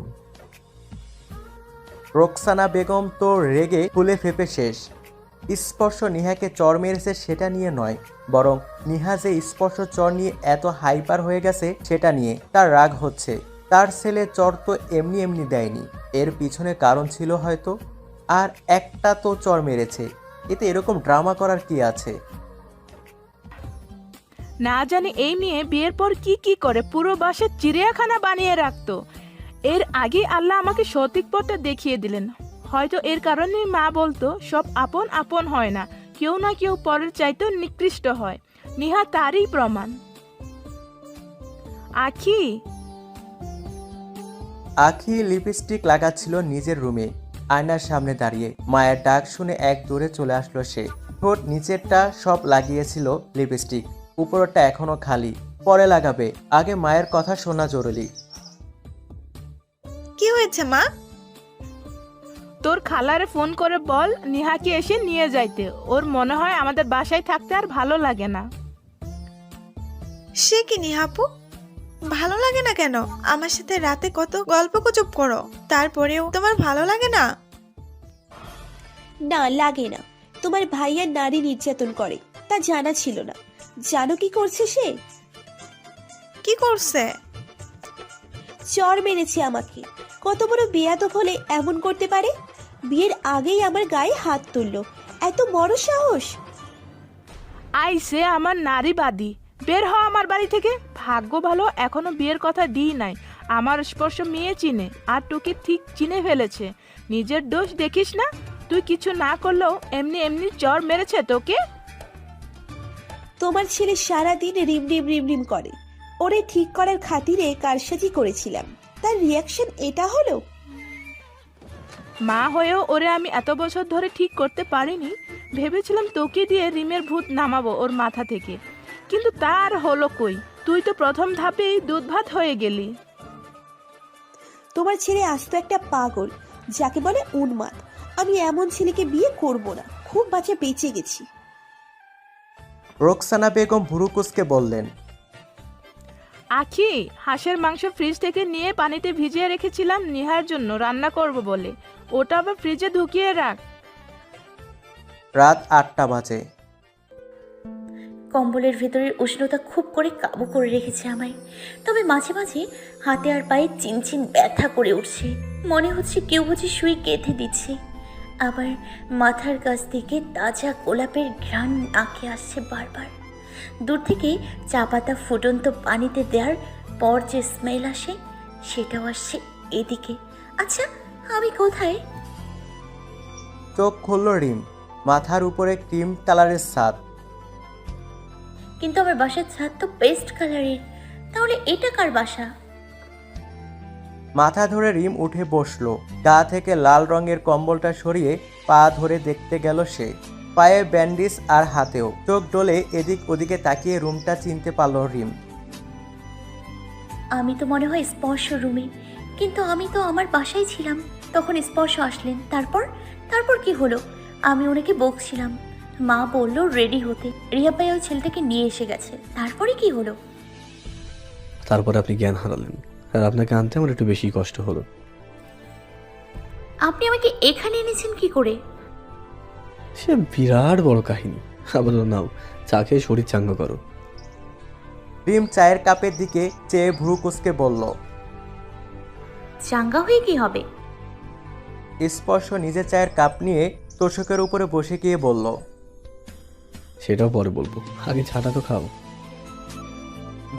রোকসানা বেগম তো রেগে ফুলে ফেপে শেষ। স্পর্শ নিহাকে চর মেরেছে সেটা নিয়ে নয়, বরং নিহা যে স্পর্শ চর নিয়ে এত হাইপার হয়ে গেছে সেটা নিয়ে তার রাগ হচ্ছে। তার ছেলে চর তো এমনি এমনি দেয়নি, এর পিছনে কারণ ছিল হয়তো। আর একটা তো চর মেরেছে, এতে এরকম ড্রামা করার কি আছে? না জানি এই মেয়ে বিয়ের পর কি কি করে পুরো বাসে চিড়িয়াখানা বানিয়ে রাখতো। এর আগে আল্লাহ আমাকে সঠিক পথটা দেখিয়ে দিলেন। হয়তো এর কারণে মা বলতো সব আপন আপন হয় না, কেউ না কেউ পরের চাইতেও নিকৃষ্ট হয়। নিহা তারই প্রমাণ। আখি আখি লিপস্টিক লাগাচ্ছিল নিজের রুমে, আয়নার সামনে দাঁড়িয়ে। মায়ের ডাক শুনে এক দৌড়ে চলে আসলো সে। ঠোঁট নিচেরটা সব লাগিয়েছিল লিপস্টিক, উপরটা এখনো খালি, পরে লাগাবে। আগে মায়ের কথা শোনা জরুরি। কি হয়েছে মা? তোর খালারে ফোন করে বল নিহাকে এসে নিয়ে যাইতে। ওর মনে হয় আমাদের বাসায় থাকতে আর ভালো লাগে না। সে কি নিহাপু, ভালো লাগে না কেন? আমার সাথে রাতে কত গল্প গুজব করো, তারপরেও তোমার ভালো লাগে না? না লাগে না। তোমার ভাইয়া নারী নির্যাতন করে তা জানা ছিল না। জানো কি করছে সে? কি করছে? চর মেরেছে আমাকে। কত বড় বেয়াদব হলে এমন করতে পারে? বিয়ের আগেই আমার গায়ে হাত তুললো, এত বড় সাহস! আইসে আমার নারীবাদী, বের হ আমার বাড়ি থেকে। ভাগ্য ভালো এখনো বিয়ের কথা দিই নাই। আমার স্পর্শ মেয়ে চিনে, আর তোকে ঠিক চিনে ফেলেছে। নিজের দোষ দেখিস না? তুই কিছু না করলেও এমনি এমনি জ্বর মেরেছে তোকে? তোমার ছেলে সারাদিন রিম রিম রিম রিম করে। ওরে ঠিক করার খাতিরে কারসাজি করেছিলাম, তার রিয়াকশন এটা হলো। মা হয়েও ওরে আমি এত বছর ধরে ঠিক করতে পারিনি। ভেবেছিলাম তোকে দিয়ে রিমের ভূত নামাবো ওর মাথা থেকে, কিন্তু তার হলো কই। তুই তো প্রথম ধাপেই দুধ ভাত হয়ে গেলি। তোমার ছেলে আস্ত একটা পাগল, যাকে বলে উন্মাদ। আমি এমন ছেলেকে বিয়ে করব না, খুব বাঁচা বেঁচে গেছি। রোকসানা বেগম ভুরুকুসকে বললেন, আখি, হাঁসের মাংস ফ্রিজ থেকে নিয়ে পানিতে ভিজিয়ে রেখেছিলাম নিহার জন্য রান্না করব বলে, ওটা আবার ফ্রিজে ঢুকিয়ে রাখ। রাত 8টা বাজে। কম্বলের ভেতরের উষ্ণতা খুব করে কাবু করে রেখেছে আমায়, তবে মাঝে মাঝে হাতে আর পায়ে চিনচিন ব্যথা করে উঠছে। মনে হচ্ছে কেউ বুঝি সুই গেঁথে দিচ্ছে। আবার মাথার কাছ থেকে তাজা গোলাপের ঘ্রাণ নাকে আসছে বারবার। দূর থেকে চা পাতা ফুটন্ত পানিতে দেওয়ার পর যে স্মেল আসে, সেটাও আসছে এদিকে। আচ্ছা, আমি কোথায়? চোখ খুলল রিম। মাথার উপরে ক্রিম কালারের ছাদ। কিন্তু আমার বাসার ছাদ তো পেস্ট কালারের, তাহলে এটা কার বাসা? মাথা ধরে রিম উঠে বসলো। গা থেকে লাল রঙের কম্বলটা সরিয়ে পা ধরে দেখতে গেল সে। পায়ে ব্যান্ডেজ আর হাতেও। চোখ ডলে এদিক ওদিকে তাকিয়ে রুমটা চিনতে পারল রিম। আমি তো মনে হয় স্পর্শ রুমে, কিন্তু আমি তো আমার বাসায় ছিলাম। তখন স্পর্শ আসলেন। তারপর কি হলো? আমি ওনাকে বকছিলাম, মা বলল রেডি হতে। রিয়া ভাই ওই ছেলেটাকে নিয়ে এসে গেছে। তারপরে কি হলো? তারপরে আপনি জ্ঞান হারালেন, আর আপনাকে আনতে আমার একটু বেশি কষ্ট হলো। আপনি আমাকে এখানে এনেছেন কি করে? সে বিরাট বড় কাহিনী। আপাতত নাও, চা খেয়ে শরীর চাঙ্গা করো। রিম চায়ের কাপের দিকে চেয়ে ভ্রুকুসকে বলল। চাঙ্গা হয়ে কি হবে? স্পর্শ নিজের চায়ের কাপ নিয়ে তোষকের উপরে বসে গিয়ে বলল, সেটাও পরে বলবো, আগে চাটা তো খাও।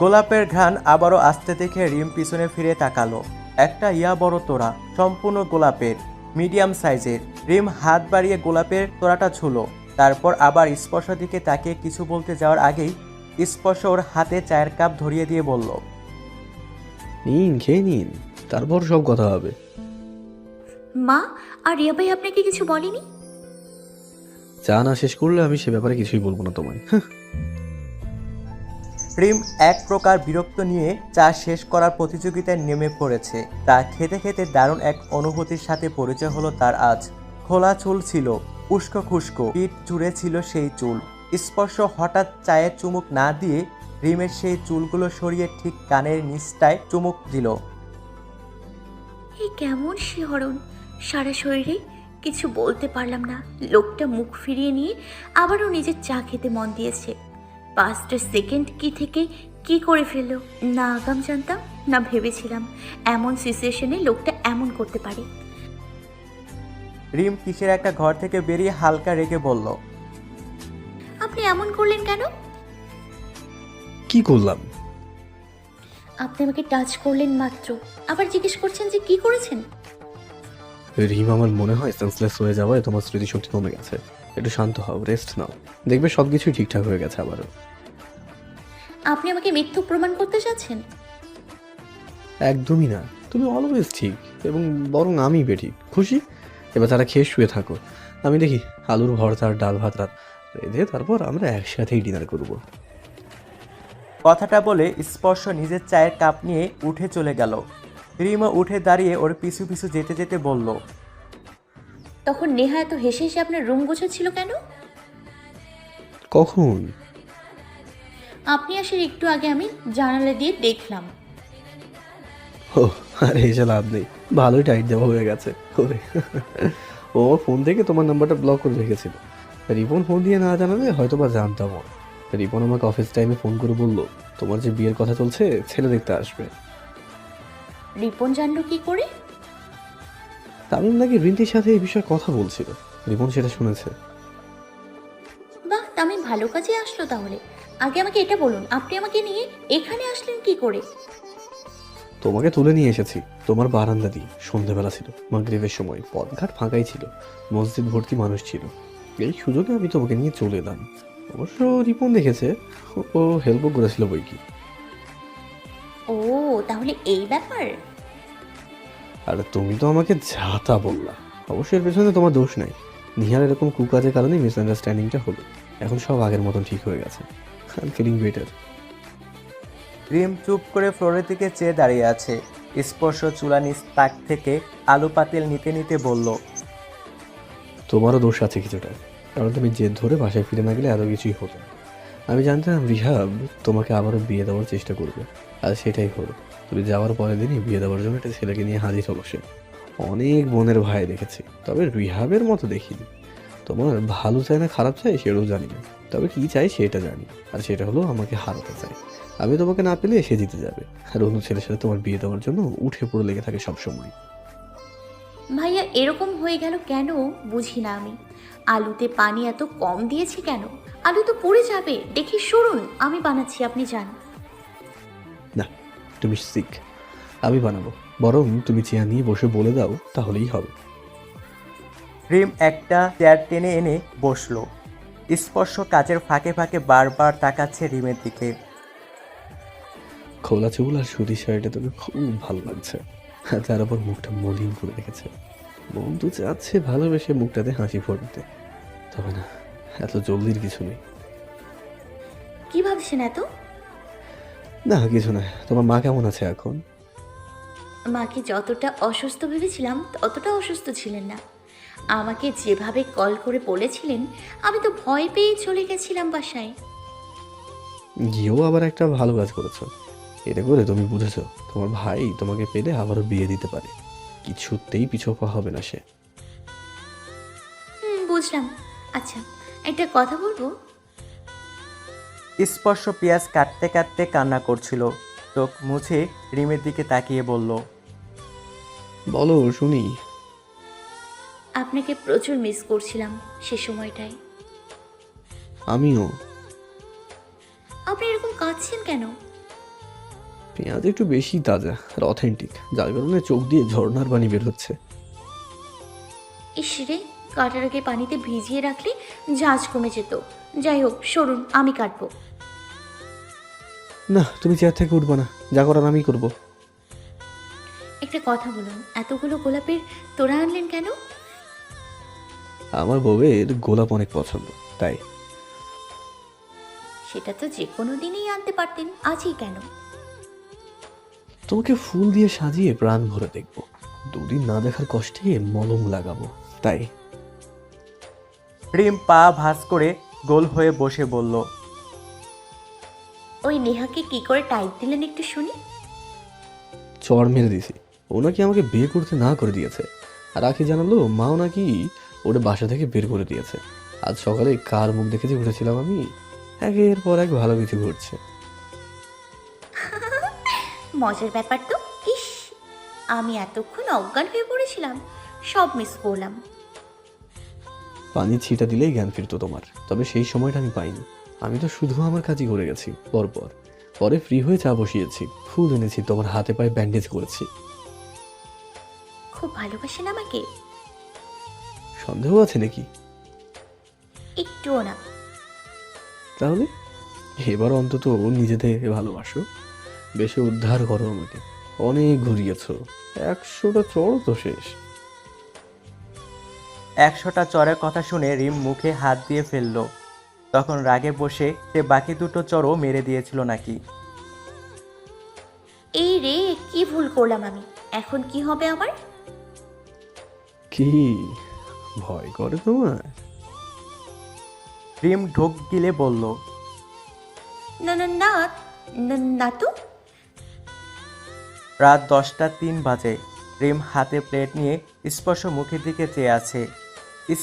গোলাপের ঘ্রাণ আবারও আসতে দেখে রিম পিছনে ফিরে তাকালো। একটা ইয়া বড় তোড়া, সম্পূর্ণ গোলাপের, মিডিয়াম সাইজের। রিম হাত বাড়িয়ে গোলাপের তোড়াটা ছুলো। তারপর আবার স্পর্শ দিকে তাকিয়ে কিছু বলতে যাওয়ার আগেই স্পর্শ ওর হাতে চায়ের কাপ ধরিয়ে দিয়ে বলল, নিন, খেয়ে নিন, তারপর সব কথা হবে। মা আর রিয়া ভাই আপনাকে কিছু বলেনি? চা না শেষ করলে আমি সে ব্যাপারে কিছুই বলবো না তোমায়। রিম এক প্রকার বিরক্ত নিয়ে চা শেষ করার প্রতিযোগিতায় নেমে পড়েছে। তা খেতে খেতে দারুণ এক অনুভূতির সাথে পরিচয় হলো তার আজ। খোলা চুল ছিল, উস্কো খুস্কো, পিঠ জুড়ে ছিল সেই চুল। স্পর্শ হঠাৎ চায়ের চুমুক না দিয়ে রিমের সেই চুলগুলো সরিয়ে ঠিক কানের নিচটায় চুমুক দিল। এই কেমন শিহরণ সারা শরীরে! কিছু বলতে পারলাম না। লোকটা মুখ ফিরিয়ে নিয়ে আবারও নিজের চা খেতে মন দিয়েছে। 5টা সেকেন্ড কি থেকে কি করে ফেললো, না আগাম জানতাম, না ভেবেছিলাম এমন সিচুয়েশনে লোকটা এমন করতে পারে। রিম কিসের একটা ঘর থেকে বেরিয়ে হালকা রেগে বলল, আপনি এমন করলেন কেন? কি করলাম? আপনি আমাকে টাচ করলেন মাত্র, আবার জিজ্ঞেস করছেন যে কি করেছেন। রিম, আমার মনে হয় সেন্সলেস হয়ে যাওয়ায় তোমার স্মৃতিশক্তি কমে গেছে। একটু শান্ত হও, রেস্ট নাও, দেখবে সবকিছুই ঠিকঠাক হয়ে গেছে আবারও। আপনি আমাকে মিথ্যুক প্রমাণ করতে চাচ্ছেন? একদমই না, তুমি অলওয়েজ ঠিক, এবং বরং আমি বেঠিক। খুশি? এবার তারা খেয়ে শুয়ে থাকো, আমি দেখি আলুর ভর্তা আর ডাল ভাত রাত রেঁধে তারপর আমরা একসাথেই ডিনার করব। কথাটা বলে স্পর্শ নিজের চায়ের কাপ নিয়ে উঠে চলে গেল। রিমও উঠে দাঁড়িয়ে ওর পিছু পিছু যেতে যেতে বলল, তখন নেহা এত হেসে হেসে আপনার রুম গোছাচ্ছিল কেন? কখন? আপনি আসার একটু আগে আমি জানালা দিয়ে দেখলাম। ও, আরে এসে লাভ নেই, ভালোই টাইট দেওয়া হয়ে গেছে। ওরে, ও ফোন থেকে তোমার নাম্বারটা ব্লক করে রেখেছিল। রিপন ফোন দিয়ে না জানালে হয়তো বা জানতাম। রিপন আমাকে অফিস টাইমে ফোন করে বলল তোমার যে বিয়ের কথা চলছে, ছেলে দেখতে আসবে। রিপন জানলো কি করে? তামিম নাকি রিন্টির সাথে এই বিষয়ে কথা বলছিল, রিপন সেটা শুনেছে। বাহ, তামিম ভালো কাজে আসলো তাহলে। আগে আমাকে এটা বলুন, আপনি আমাকে নিয়ে এখানে আসলেন কি করে? তোমাকে তুলে নিয়ে এসেছি তোমার বারান্দা দিয়ে, সন্ধ্যেবেলা ছিল, মাগরিবের সময়, পথঘাট ফাঁকাই ছিল, মসজিদ ভর্তি মানুষ ছিল। এই সুযোগে আমি তোমাকে নিয়ে চলে এলাম। অবশ্য রিপন দেখেছে, ও হেল্পও করেছিল বই কি। ও তাহলে এই ব্যাপার। আর তুমি তো আমাকে যা তা বললা। অবশ্যই এর পেছনে তোমার দোষ নাই। নিহার এরকম কুকাজের কারণে মিসআন্ডারস্ট্যান্ডিংটা হলো। এখন সব আগের মতন ঠিক হয়ে গেছে। I am feeling better. Rim চুপ করে ফ্লোরের দিকে চেয়ে দাঁড়িয়ে আছে। স্পর্শ চুলানি তাক থেকে আলু পাতিল নিতে নিতে বলল, তোমারও দোষ আছে কিছুটা, কারণ তুমি জেদ ধরে বাসায় ফিরে না গেলে এত কিছুই হতো না। আমি জানতাম রিহাব তোমাকে আবারও বিয়ে দেওয়ার চেষ্টা করবে, আর সেটাই হলো। তুমি যাওয়ার পরের দিনই বিয়ে দেওয়ার জন্য একটা ছেলেকে নিয়ে হাজির হলো সে। অনেক বোনের ভাই দেখেছি, তবে রিহাবের মতো দেখিনি। তোমার ভালো চাই না খারাপ চাই সেটাও জানি না, তবে কি চাই সেটা জানি, আর সেটা হলো আমাকে হারাতে চাই। আমি তোমাকে না পেলে সে জিতে যাবে, আর অন্য ছেলের সাথে তোমার বিয়ে দেওয়ার জন্য উঠে পড়ে লেগে থাকে সবসময়। ভাইয়া এরকম হয়ে গেল কেন বুঝি না আমি। আলুতে পানি এত কম দিয়েছি কেন? আলু তো পুড়ে যাবে। দেখি সরুন, আমি বানাচ্ছি, আপনি যান। না, তুমি শিখ, আমি বানাবো। বরং তুমি চেয়ার নিয়ে বসে বলে দাও, তাহলেই হবে। রিম একটা চেয়ার টেনে এনে বসলো। স্পর্শ কাজের ফাঁকে ফাঁকে বারবার তাকাচ্ছে রিমের দিকে। খোলা চুল আর সুতির শাড়িটা তোকে খুব ভালো লাগছে। তার উপর মুখটা মলিন করে রেখেছে। মন তো চাচ্ছে ভালোবেসে মুখটাতে হাসি ফোটাতে, তবে না, এত জলদির কিছু নেই। কি ভাবছেন এত? না কিছু না। তোমার মা কেমন আছে এখন? মাকে যতটা অসুস্থ ভেবেছিলাম ততটা অসুস্থ ছিলেন না। আমাকে যেভাবে কল করে বলেছিলেন, আমি তো ভয় পেয়ে চলে গেছিলাম বাসায়। গিয়েও আবার একটা ভালো কাজ করেছো। এটা করে তুমি বুঝেছো তোমার ভাই তোমাকে পেলে আবারও বিয়ে দিতে পারে। কিছুতেই পিছু পা হবে না সে। বুঝলাম। আচ্ছা, একটা কথা বলবো? স্পর্শ পেঁয়াজ কাটতে কাটতে কান্না করছিল। চোখ মুছে রিমের দিকে তাকিয়ে বলল, বলো শুনি। আপনাকে প্রচুর মিস করছিলাম সে সময়টায়। আমিও। আপনি এরকম কাঁদছেন কেন? পেঁয়াজ একটু বেশি তাজা আর অথেন্টিক, যার কারণে চোখ দিয়ে ঝর্ণার পানি বের হচ্ছে। ইসরে, কাটার আগে পানিতে ভিজিয়ে রাখলে ঝাঁজ কমে যেত। যাই হোক, সরুন, আমি কাটবো। না, তুমি চেয়ার থেকে উঠবা না, যা করার আমি করবো। একটা কথা বলুন, এতগুলো গোলাপের তোড়া আনলেন কেন? আমার বউয়ের গোলাপ অনেক পছন্দ, তাই। সেটা তো যে কোনো দিনই আনতে পারতেন, আজই কেন? তোমাকে ফুল দিয়ে সাজিয়ে প্রাণ ভরে দেখবো। দুদিন না দেখার কষ্টে মলম লাগাবো, তাই। রিম পা ভাঁজ করে গোল হয়ে বসে বলল, ওই নেহাকে কি করে টাইট দিলেন একটু শুনি। চড় মেরে দিছি। ও নাকি আমাকে বিয়ে করতে না করে দিয়েছে, আর আখি জানালো মাও নাকি ওটা বাসা থেকে বের করে দিয়েছে। আজ সকালে কার মুখ দেখে যে উঠেছিলাম আমি, একের পর এক ভালো কিছু ঘটছে। মজার ব্যাপার তো। ইস, আমি এতক্ষণ অজ্ঞান হয়ে পড়েছিলাম, সব মিস করলাম। পানি ছিটা দিলেই জ্ঞান ফিরতো তোমার, তবে সেই সময়টা আমি পাইনি। আমি তো শুধু আমার কাজই করে গেছি। পরপর পরে ফ্রি হয়ে চা বসিয়েছি, ফুল এনেছি, তোমার হাতে পায়ে ব্যান্ডেজ করেছি। খুব ভালোবাসেন আমাকে? সন্দেহ আছে নাকি? একটুও না। তাহলে এবার অন্তত নিজে থেকে ভালোবাসো, বেশি উদ্ধার করো আমাকে। অনেক ঘুরিয়েছ, 100টা চড় তো শেষ। 100টা চরের কথা শুনে রিম মুখে হাত দিয়ে ফেলল। তখন রাগে বসে সে বাকি দুটো চরও মেরে দিয়েছিল নাকি। এই রে, কি ভুল করলাম আমি? এখন কি হবে আমার? কি ভয় করে তোমার? রিম ঢোক গিলে বলল, না না না, না তো। রাত 10টা 3 বাজে। রিম হাতে প্লেট নিয়ে স্পর্শ মুখের দিকে চেয়ে আছে।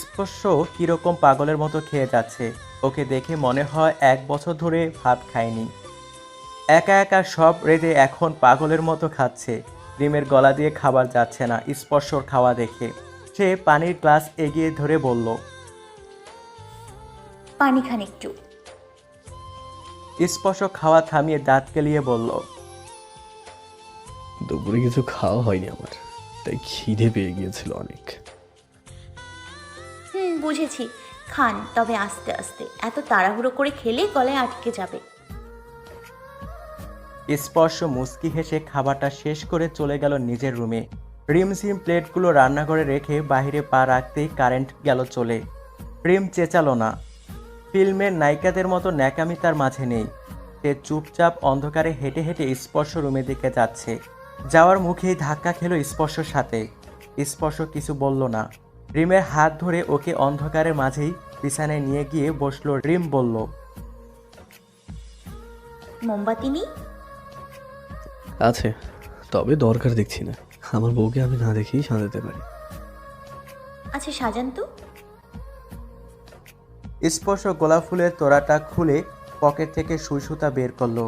স্পর্শ কিরকম পাগলের মতো খেয়ে যাচ্ছে। ওকে দেখে মনে হয় 1 বছর ধরে ভাত খায়নি। একা একা সব রেঁধে এখন পাগলের মতো খাচ্ছে। রিমের গলা দিয়ে খাবার যাচ্ছে না স্পর্শর খাওয়া দেখে। সে পানির গ্লাস এগিয়ে ধরে বলল, পানি খান একটু। স্পর্শ খাওয়া থামিয়ে দাঁত কেলিয়ে বলল, দুপুরে কিছু খাওয়া হয়নি আমার, তাই খিদে পেয়ে গিয়েছিল অনেক। বুঝেছি, খান, তবে আস্তে আস্তে। এত তাড়াহুড়ো করে খেলে গলায় আটকে যাবে। স্পর্শ মুচকি হেসে খাবারটা শেষ করে চলে গেল নিজের রুমে। রিমঝিম প্লেটগুলো রান্নাঘরে রেখে বাইরে পা রাখতেই কারেন্ট গেল চলে। রিম চেঁচালো না, ফিল্মের নায়িকাদের মতো ন্যাকামি তার মাঝে নেই। সে চুপচাপ অন্ধকারে হেঁটে হেঁটে স্পর্শ রুমের দিকে যাচ্ছে। যাওয়ার মুখেই ধাক্কা খেলো স্পর্শর সাথে। স্পর্শ কিছু বলল না। রিমের হাত ধরে ওকে অন্ধকারের মাঝেই বিছানায় নিয়ে গিয়ে বসলো। রিম বলল, মোমবাতি নেই? আছে, তবে দরকার দেখছি না। আমার বউকে আমি না দেখেই সাজাতে পারি। আচ্ছা, সাজান তো। স্পর্শ গোলাপ ফুলের তোড়াটা খুলে পকেট থেকে সুই সুতা বের করলো।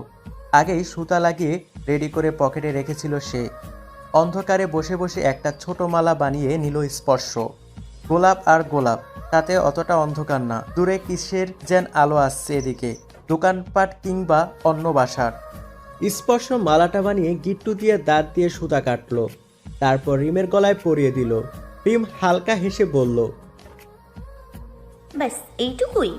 আগেই সুতা লাগিয়ে রেডি করে পকেটে রেখেছিল সে। অন্ধকারে বসে বসে একটা ছোট মালা বানিয়ে নিল স্পর্শ। গোলাপ আর গোলাপ, তাতে অতটা অন্ধকার না। দূরে কিসের যেন আলো আসছে এদিকে, দোকানপাট কিংবা অন্য বাসার। স্পর্শ মালাটা বানিয়ে গিট্টু দিয়ে দাঁত দিয়ে সুতা কাটলো, তারপর রিমের গলায় পরিয়ে দিল। রিম হালকা হেসে বলল, ব্যাস এইটুকুই?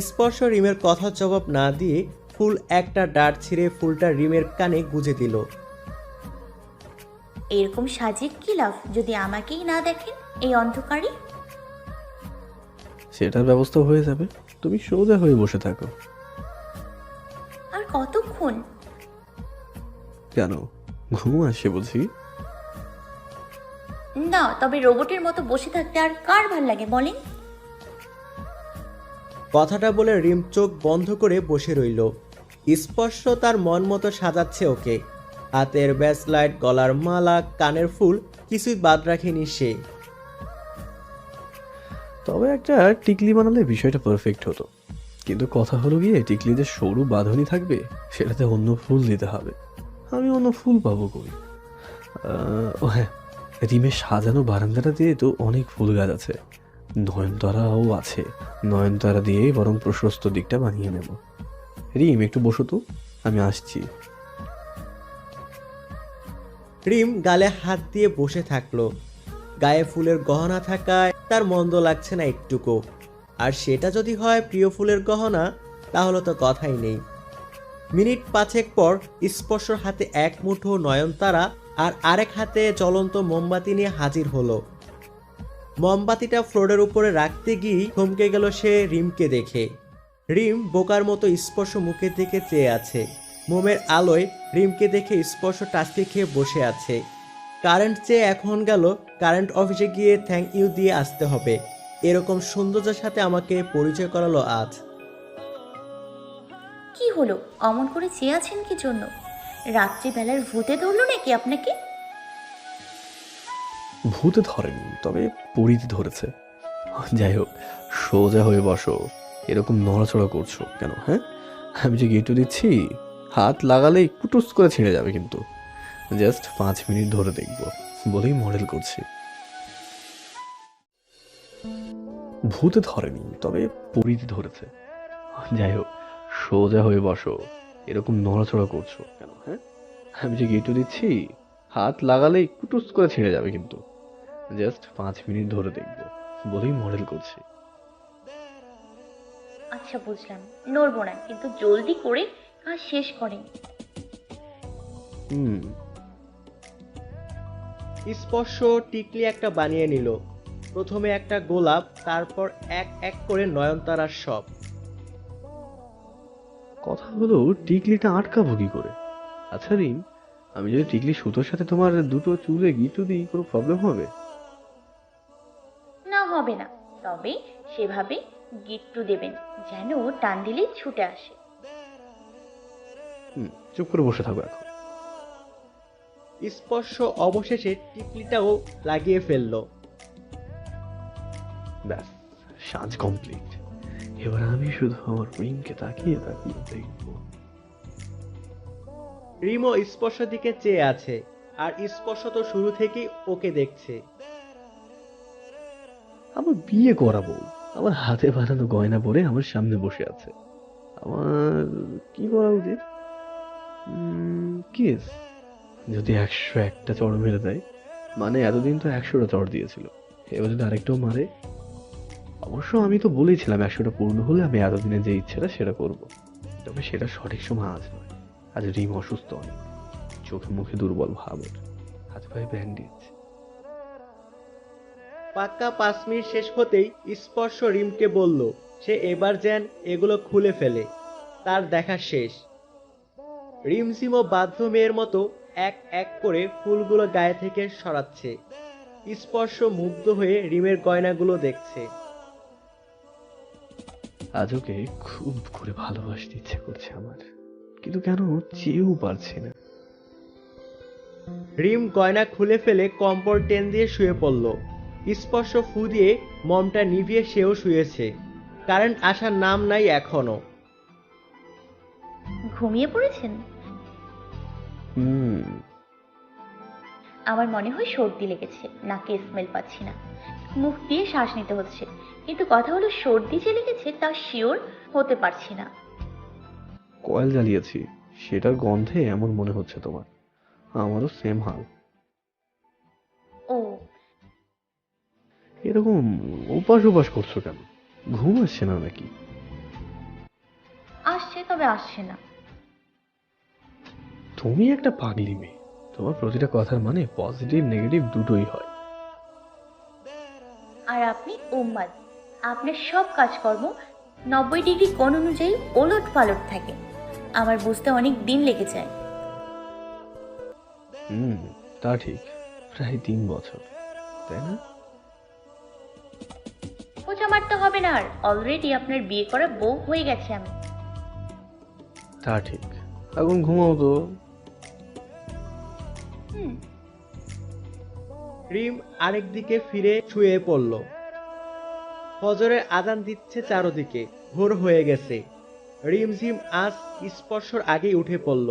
স্পর্শ রিমের কথা জবাব না দিয়ে ফুল একটা ডাট ছিঁড়ে ফুলটা রিমের কানে গুঁজে দিল। এরকম সাজিয়ে কি লাভ যদি আমাকেই না দেখেন এই অন্ধকারে? সেটার ব্যবস্থা হয়ে যাবে, তুমি সোজা হয়ে বসে থাকো। আর কতক্ষণ? কেন, ঘুম আসে বুঝি? না, তবে রোবটের মতো বসে থাকতে আর কার ভাল লাগে বলেন? কথাটা বলে রিম চোখ বন্ধ করে বসে রইল। স্পর্শ তার মন মতো সাজাচ্ছে ওকে। হাতের ব্যাসলাইট, গলার মালা, কানের ফুল, কিছুই বাদ রাখেনি সে। তবে একটা টিকলি বানালে বিষয়টা পারফেক্ট হতো, কিন্তু কথা হলো গিয়ে টিকলিতে সরু বাঁধনি থাকবে, সেটাতে অন্য ফুল দিতে হবে। আমি অন্য ফুল পাবো কই? ও হ্যাঁ, রিমের সাজানো বারান্দাটা দিয়ে তো অনেক ফুল গাছ আছে, নয়নতারাও আছে। নয়নতারা দিয়ে বরং প্রশস্ত দিকটা বানিয়ে নেব। রিম একটু বসো তো, আমি আসছি। রিম গালে হাত দিয়ে বসে থাকলো। গায়ে ফুলের গহনা থাকায় তার মন্দ লাগছে না একটুকু। আর সেটা যদি হয় প্রিয় ফুলের গহনা, তাহলে তো কথাই নেই। মিনিট 5 পর স্পর্শর হাতে এক মুঠো নয়নতারা আর আরেক হাতে জ্বলন্ত মোমবাতি নিয়ে হাজির হলো। মোমবাতিটা ফ্লোরের উপরে রাখতে গিয়ে থমকে গেল সে রিমকে দেখে। রিম বোকার মতো স্পর্শ মুখের দিকে চেয়ে আছে। মোমের আলোয় রিমকে দেখে স্পর্শ টাস্কি খেয়ে বসে আছে। কারেন্ট চেয়ে এখন গেল কারেন্ট অফিসে গিয়ে থ্যাংক ইউ দিয়ে আসতে হবে। এরকম সৌন্দর্যের সাথে আমাকে পরিচয় করালো আজ। কি হলো, অমন করে চেয়ে আছেন কি জন্য? রাত্রিবেলার ভূতে ধরলো নাকি আপনাকে? ভূতে ধরেনি, তবে পরিতে ধরেছে। যাই হোক, সোজা হয়ে বসো। এরকম নড়াচড়া করছো কেন? হ্যাঁ, আমি যে গেটু দিচ্ছি, হাত লাগালেই কুটুস করে ছিঁড়ে যাবে, কিন্তু জাস্ট 5 মিনিট ধরে দেখবো বলেই মডেল করছি। ভূতে ধরেনি, তবে পরিতে ধরেছে। যাই হোক, সোজা হয়ে বসো। এরকম নড়াচড়া করছো কেন? হ্যাঁ, আমি যে গেটু দিচ্ছি, হাত লাগালেই কুটুস করে ছিঁড়ে যাবে, কিন্তু জাস্ট 5 মিনিট ধরে দেখবো বলেই মডেল করছি। আচ্ছা বুঝলাম, নড়বো না, কিন্তু জলদি করে কাজ শেষ করেন। স্পর্শ টিকলি একটা বানিয়ে নিল। প্রথমে একটা গোলাপ, তারপর এক এক করে নয়নতারার সব। কথা হলো, টিকলিটা আটকাবো কি করে? আচ্ছা রিম, আমি যদি টিকলি সুতোর সাথে তোমার দুটো চুলে গিটু দিই, কোনো প্রবলেম হবে? না, হবে না, তবে সেভাবে গিট্টু দেবেন যেন টান দিলে ছুটে আসে। চুপ করে বসে থাকো এখন। স্পর্শ অবশেষে টিকলিটাও লাগিয়ে ফেললো। ব্যাস, সাজ কমপ্লিট। এবার আমি শুধু আমার রিমকে তাকিয়ে তাকিয়ে দেখবো। রিমও স্পর্শের দিকে চেয়ে আছে, আর স্পর্শ তো শুরু থেকেই ওকে দেখছে। আমার বিয়ে করাবো, আমার হাতে বানানো গয়না পরে আমার সামনে বসে আছে। আমার কি করা উচিত? কিস যদি 101টা চড় মেরে দেয়, মানে এতদিন তো 100টা চড় দিয়েছিল, এবার যদি আরেকটাও মারে। অবশ্য আমি তো বলেছিলাম 100টা পূর্ণ হলে আমি এতদিনে যে ইচ্ছেটা সেটা করব, তবে সেটা সঠিক সময় আজ নয়। আজ রিম অসুস্থ, অনেক চোখে মুখে দুর্বল ভাব, ওর হাত পায়ে ব্যান্ডেজ। পাক্কা 5 মিনিট শেষ হতেই স্পর্শ রিমকে বলল সে এবার যেন এগুলো খুলে ফেলে, তার দেখা শেষ। রিমঝিমও বাধ্য মেয়ের মতো এক এক করে ফুলগুলো গায়ে থেকে সরাচ্ছে। স্পর্শ মুগ্ধ হয়ে রিমের গয়নাগুলো দেখছে। আজ ওকে খুব করে ভালোবাসতে ইচ্ছে করছে আমার, কিন্তু কেন চেয়েও পারছি না। রিম গয়না খুলে ফেলে কম্বল টেন দিয়ে শুয়ে পড়ল। স্পর্শ ফু দিয়ে মমটা নিভিয়ে সেও শুয়েছে। কারেন্ট আসার নাম নাই এখনো। ঘুমিয়ে পড়েছেন? আমার মনে হয় সর্দি লেগেছে, নাকে স্মেল পাচ্ছি না, মুখ দিয়ে শ্বাস নিতে হচ্ছে, কিন্তু কথা হলো সর্দি যে লেগেছে তা শিওর হতে পারছি না। কয়েল জ্বালিয়েছি, সেটার গন্ধে এমন মনে হচ্ছে তোমার। আমারও সেম হাল। ও, এরকম উপাস উপাস করছো কেন? ঘুম আসছে না নাকি? আসছে, তবে আসছে না। তুমি একটা পাগলি মেয়ে, তোমার প্রতিটা কথার মানে পজিটিভ নেগেটিভ দুটোই হয়। আর আপনি উম্মাদ, আপনার সব কাজকর্ম 90 ডিগ্রি কোণ অনুযায়ী ওলট পালট থাকে, আমার বুঝতে অনেক দিন লেগে যায়। তা ঠিক, প্রায় 3 বছর, তাই না? খোঁজা মারতে হবে না, আর অলরেডি আপনার বিয়ে করা বউ হয়ে গেছে আমি। তা ঠিক, এখন ঘুমাও তো। রিম আরেক দিকে ফিরে শুয়ে পড়ল। ফজরের আজান দিচ্ছে চারদিকে, ভোর হয়ে গেছে। রিমঝিম আজ স্পর্শর আগেই উঠে পড়ল।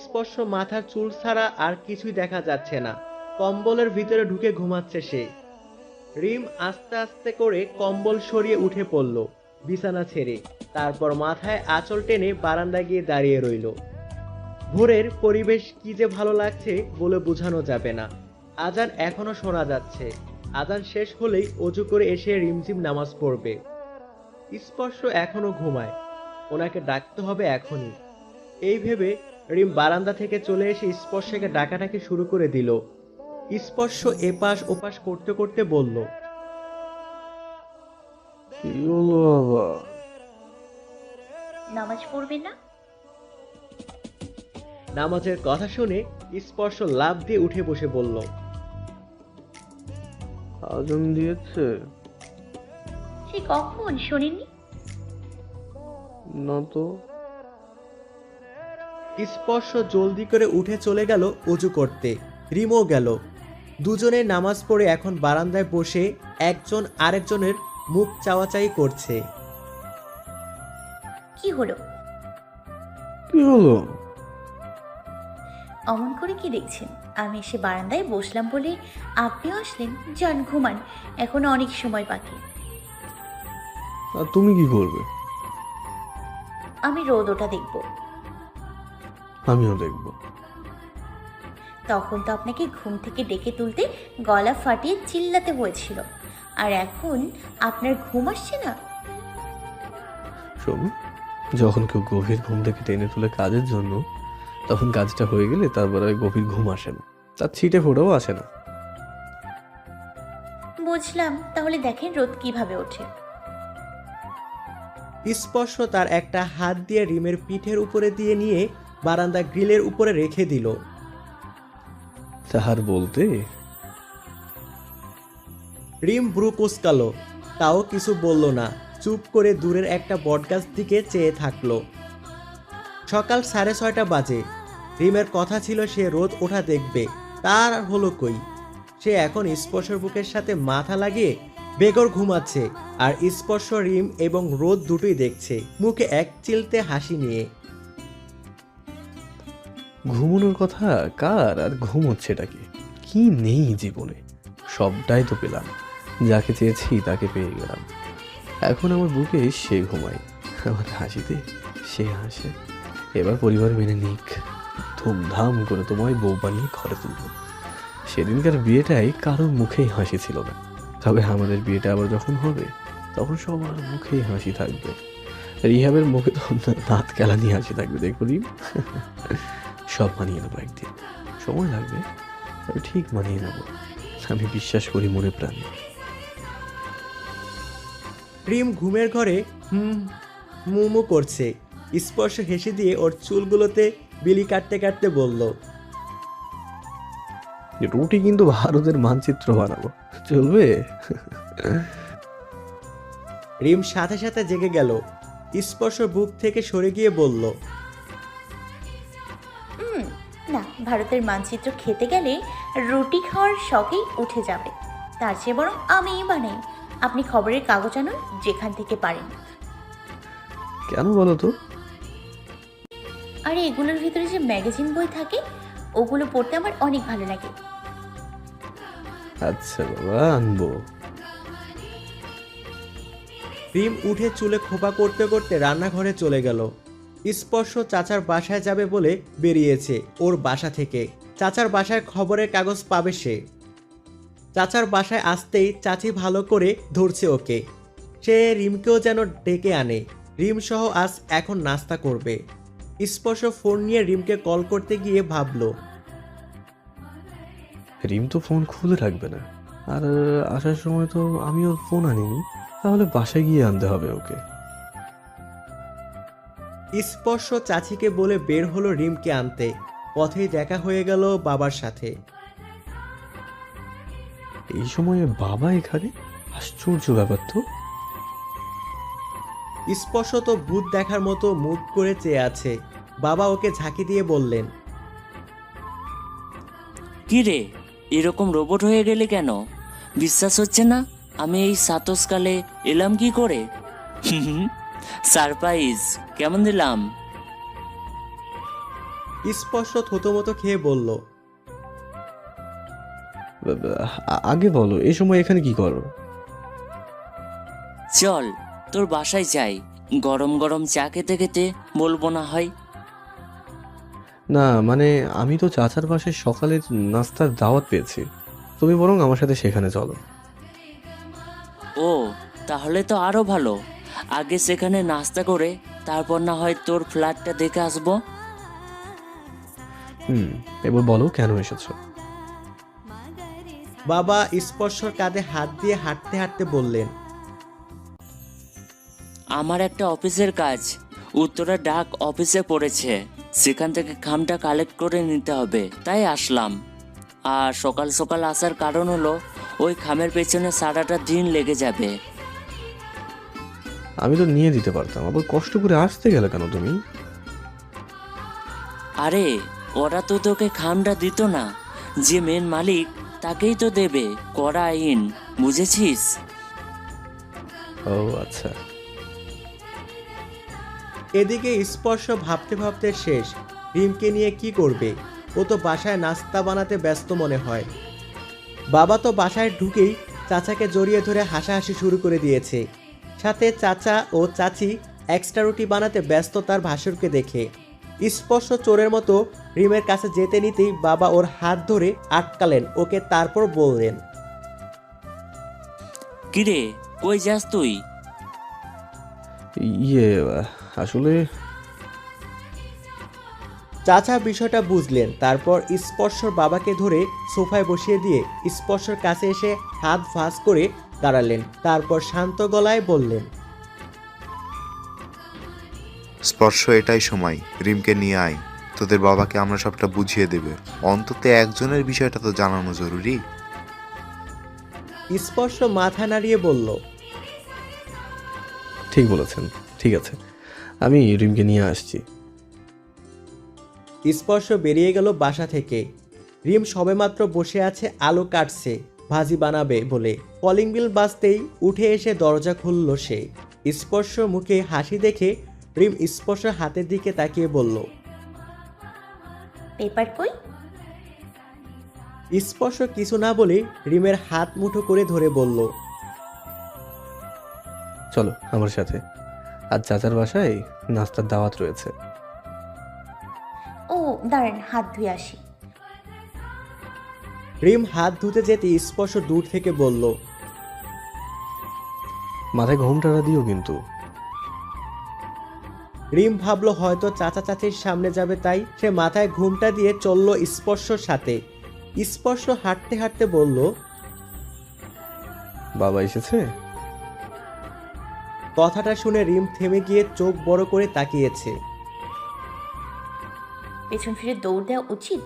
স্পর্শ মাথার চুল ছাড়া আর কিছুই দেখা যাচ্ছে না, কম্বলের ভিতরে ঢুকে ঘুমাচ্ছে সে। রিম আস্তে আস্তে করে কম্বল সরিয়ে উঠে পড়ল বিছানা ছেড়ে, তারপর মাথায় আঁচল টেনে বারান্দায় গিয়ে দাঁড়িয়ে রইল। ভোরের পরিবেশ কি যে ভালো লাগছে বলে বোঝানো যাবে না। আজান এখনো শোনা যাচ্ছে। আজান শেষ হলেই অজু করে এসে রিমঝিম নামাজ পড়বে। স্পর্শ এখনো ঘুমায়, ওনাকে ডাকতে হবে এখনই। এই ভেবে রিম বারান্দা থেকে চলে এসে স্পর্শকে ডাকাডাকি শুরু করে দিল। স্পর্শ এপাশ ওপাশ করতে করতে বলল, কি হলো আবার? নামাজ পড়বেন না? নামাজের কথা শুনে স্পর্শ লাফ দিয়ে উঠে বসে বলল, আজান দিয়েছে? সে কখন শোনেননি? না তো। স্পর্শ জলদি করে উঠে চলে গেল অজু করতে। রিমও গেল। দুজনে নামাজ পড়ে এখন বারান্দায় বসে একজন আরেকজনের মুখ চাওয়াচাই করছে। কি হলো? কি হলো? অমন করে কি দেখছেন? আমি এসে বারান্দায় বসলাম বলে আপনিও আসলেন? যান ঘুমান, এখনো অনেক সময় বাকি। আর তুমি কি করবে? আমি রোদ ওটা দেখব। আমিও দেখব। তখন তো আপনাকে ঘুম থেকে ডেকে তুলতে গলা ফাটিয়ে চিল্লাতে হয়েছিল, আর এখন আপনার ঘুম আসছে না? শোনো, যখন কেউ গভীর ঘুম থেকে টেনে তুলে কাজের জন্য, তখন কাজটা হয়ে গেলে তারপরে গভীর ঘুম আসে না, তার ছিটে ফোটাও আসে না। বুঝলাম, তাহলে দেখেন রোদ কিভাবে ওঠে। স্পর্শ তার একটা হাত দিয়ে রিমের পিঠের উপরে দিয়ে নিয়ে বারান্দা গ্রিলের উপরে রেখে দিল। তাহার বলতে? রিম ব্রু কুচকালো, তাও কিছু বলল না, চুপ করে দূরের একটা বটগাছ দিকে চেয়ে থাকলো। সকাল 6:30 বাজে। রিমের কথা ছিল সে রোদ ওঠা দেখবে, তার আর হলো কই। সে এখন স্পর্শর বুকের সাথে মাথা লাগিয়ে বেগর ঘুমাচ্ছে, আর স্পর্শ রিম এবং রোদ দুটোই দেখছে, মুখে এক চিলতে হাসি নিয়ে। ঘুমানোর কথা কার, আর ঘুম হচ্ছেটা কি নেই জীবনে? সবটাই তো পেলাম, যাকে চেয়েছি তাকে পেয়ে গেলাম। এখন আমার বুকে সে ঘুমায়, আমার হাসিতে সে হাসে। এবার পরিবার মেনে নিক, ধুমধাম করে তোমায় বউ বানিয়ে ঘরে তুলব। সেদিনকার বিয়েটাই কারোর মুখেই হাসি ছিল না, তবে আমাদের বিয়েটা আবার যখন হবে তখন সবার মুখেই হাসি থাকবে। রিহাবের মুখে তো দাঁত কেলানি হাসি থাকবে, দেখবো রিম। সব মানিয়ে নেবো, একদিন সময় লাগবে, তবে ঠিক মানিয়ে নেবো, আমি বিশ্বাস করি মনে প্রাণে। রিম ঘুমের ঘরে মুমু করছে। স্পর্শ হেসে দিয়ে ওর চুলগুলোতে বিলি কাটতে কাটতে বলল, রুটি কিন্তু ভারতের মানচিত্র বানাবো, চলবে? রিম সাথে সাথে জেগে গেল। স্পর্শ বুক থেকে সরে গিয়ে বলল, না, ভারতের মানচিত্র খেতে গেলে রুটি খাওয়ার শখেই উঠে যাবে। তার চেয়ে বরং আমিই বানাই। আপনি খবরের কাগজ আনুন যেখান থেকে পারেন। কেন বলো তো? আরে এগুলোর ভিতরে যে ম্যাগাজিন বই থাকে ওগুলো পড়তে আমার অনেক ভালো লাগে। আচ্ছা বাবা, আনবো। রিম উঠে চুলে খোপা করতে করতে রান্নাঘরে চলে গেল। স্পর্শ চাচার বাসায় যাবে বলে বেরিয়েছে ওর বাসা থেকে। চাচার বাসায় খবরের কাগজ পাবে সে। চাচার বাসায় আসতেই চাচি ভালো করে ধরছে ওকে। সে রিমকেও যেন ডেকে আনে। রিম সহ আজ এখন নাস্তা করবে। স্পর্শ ফোন নিয়ে রিমকে কল করতে গিয়ে ভাবলো, রিম তো ফোন খুলে রাখবে না, আর আসার সময় তো আমিও ফোন আনিনি, তাহলে বাসায় গিয়ে আনতে হবে ওকে। স্পর্শ চাচিকে বলে বের হলো রিমকে আনতে। পথেই দেখা হয়ে গেল বাবার সাথে। এই সময়ে বাবা এখানে? আশ্চর্য ব্যাপার তো। স্পর্শ তো ভূত দেখার মতো মুখ করে চেয়ে আছে। বাবা ওকে ঝাঁকি দিয়ে বললেন, কি রে, এরকম রোবট হয়ে গেলে কেন? বিশ্বাস হচ্ছে না আমি এই সাতসকালে এলাম কি করে? সারপ্রাইজ কেমন দিলাম? স্পর্শ থতমত খেয়ে বলল, আগে বলো, এই সময় এখানে কি করো? চল তোর বাসায় যাই, গরম গরম চা খেতে খেতে বলবো না হয়? না মানে আমি তো চাচার বাসায় সকালের নাস্তার দাওয়াত পেয়েছি, তুমি বরং আমার সাথে সেখানে চলো। ও তাহলে তো আরো ভালো। আগে সেখানে নাস্তা করে তারপর না হয় তোর ফ্ল্যাটটা দেখে আসবো। এবার বলো কেন এসেছো? বাবা স্পর্শর কাঁধে হাত দিয়ে হাঁটতে হাঁটতে বললেন, আমার একটা অফিসের কাজ উত্তরা ডাক অফিসে পড়েছে, সেখান থেকে খামটা কালেক্ট করে নিতে হবে, তাই আসলাম। আর সকাল সকাল আসার কারণ হলো ওই খামের পেছনে সারাটা দিন লেগে যাবে। আমি তো নিয়ে দিতে পারতাম, আবার কষ্ট করে আসতে গেলে কেন তুমি? আরে ওরা তো তোকে খামটা দিত না, যে মেন মালিক তাকেই তো দেবে, করা আইন, বুঝেছিস? ও আচ্ছা। এদিকে স্পর্শ ভাবতে ভাবতে শেষ। রিমকে নিয়ে কি করবে? ও তো বাসায় নাস্তা বানাতে ব্যস্ত মনে হয়। বাবা তো বাসায় ঢুকেই চাচাকে জড়িয়ে ধরে হাসাহাসি শুরু করে দিয়েছে। সাথে চাচা ও চাচি এক্সট্রা রুটি বানাতে ব্যস্ত তার ভাসুরকে দেখে। স্পর্শ চোরের মতো রিমের কাছে যেতে নিতেই বাবা ওর হাত ধরে আটকালেন ওকে, তারপর বললেন, কিরে কই যাস তুই? ইয়ে আসলে চাচা বিষয়টা বুঝলেন। তারপর স্পর্শর বাবাকে ধরে সোফায় বসিয়ে দিয়ে স্পর্শর কাছে এসে হাত ভাঁজ করে দাঁড়ালেন। তারপর শান্ত গলায় বললেন, স্পর্শ, এটাই সময়, রিমকে নিয়ে আয়, তোদের বাবাকে আমরা সবটা বুঝিয়ে দেবে। অন্তত একজনের বিষয়টা তো জানানো জরুরি। স্পর্শ মাথা নাড়িয়ে বলল, ঠিক বলেছেন, ঠিক আছে, আমি রিমকে নিয়ে আসছি। স্পর্শ বেরিয়ে গেল বাসা থেকে। রিম সবেমাত্র বসে আছে, আলো কাটছে ভাজি বানাবে বলে। কলিং বিল বাজতেই উঠে এসে দরজা খুলল সে। স্পর্শ মুখে হাসি দেখে রিম স্পর্শের হাতের দিকে তাকিয়ে বলল, পেপার কই? স্পর্শ কিছু না বলে রিমের হাত মুঠো করে ধরে বলল, চলো আমার সাথে, আজ চাচার বাসায় নাস্তার দাওয়াত রয়েছে। দাঁড়ান, হাত ধুয়ে আসি। রিম হাত ধুতে যেতে স্পর্শ দূর থেকে বলল, মাথায় ঘোমটাটা দিও কিন্তু। রিম ভাবলো হয়তো চাচা চাচির সামনে যাবে, তাই সে মাথায় ঘুমটা দিয়ে চলল স্পর্শর সাথে। স্পর্শ হাঁটতে হাঁটতে বলল, বাবা এসেছে? কথাটা শুনে রিম থেমে গিয়ে চোখ বড় করে তাকিয়েছে। পেছন ফিরে দৌড় দেওয়া উচিত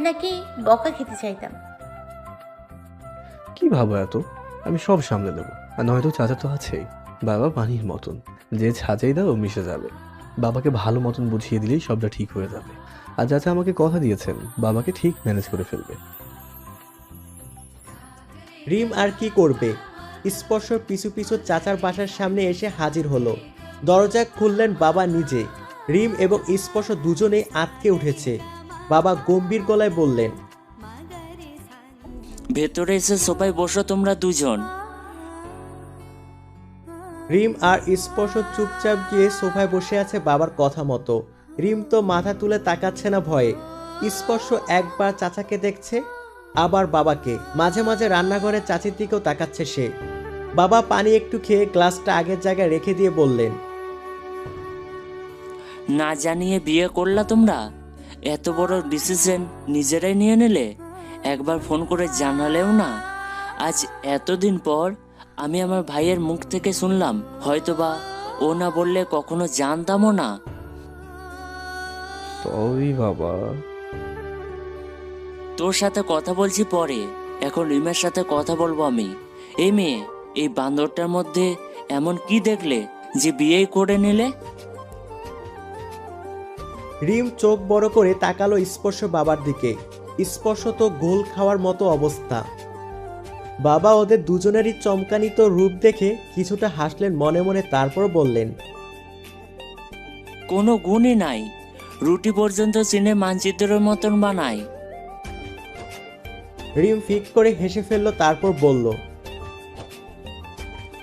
নাকি বকা খেতে চাইতাম? কি ভাবো এত? আমি সব সামলে দেবো। আর নয়তো চাচা তো আছেই। বাবা পানির মতন, যে ছাঁচাই দাও মিশে যাবে। বাবাকে ভালো মতন বুঝিয়ে দিলেই সবটা ঠিক হয়ে যাবে। আর চাচা আমাকে কথা দিয়েছেন বাবাকে ঠিক ম্যানেজ করে ফেলবে। রিম আর কি করবে? স্পর্শ পিছু পিছু চাচার বাসার সামনে এসে হাজির হলো। দরজা খুললেন বাবা নিজে। রিম এবং স্পর্শ দুজনেই আটকে উঠেছে। বাবা গম্ভীর গলায় বললেন, ভেতরে এসে সোফায় বসো তোমরা দুজন। রিম আর স্পর্শ চুপচাপ গিয়ে সোফায় বসে আছে বাবার কথা মতো। রিম তো মাথা তুলে তাকাচ্ছে না ভয়ে। স্পর্শ একবার চাচাকে দেখছে, আবার বাবাকে। মাঝে মাঝে রান্নাঘরে চাচির দিকেও তাকাচ্ছে সে। বাবা পানি একটু খেয়ে গ্লাসটা আগের জায়গায় রেখে দিয়ে বললেন, না জানিয়ে বিয়ে করলা তোমরা? এত বড় ডিসিশন নিজেরাই নিয়ে নিলে? একবার ফোন করে জানালেও না। আজ এতদিন পর আমি আমার ভাইয়ের মুখ থেকে শুনলাম, হয়তোবা ও না বললে কখনো জানতামও না। সরি বাবা। তোর সাথে কথা বলছি পরে, এখন রিমের সাথে কথা বলবো আমি। এই মেয়ে, এই বান্দরটার মধ্যে এমন কি দেখলে যে বিয়ে করে নিলে? রিম চোখ বড় করে তাকালো স্পর্শ বাবার দিকে। স্পর্শ তো গোল খাওয়ার মতো অবস্থা। বাবা ওদের দুজনেরই চমকানিত রূপ দেখে কিছুটা হাসলেন মনে মনে, তারপর বললেন, কোনো গুণই নাই, রুটি পর্যন্ত চিনে মানচিত্রের মতন বানায়। রিম ফিক করে হেসে ফেললো, তারপর বলল,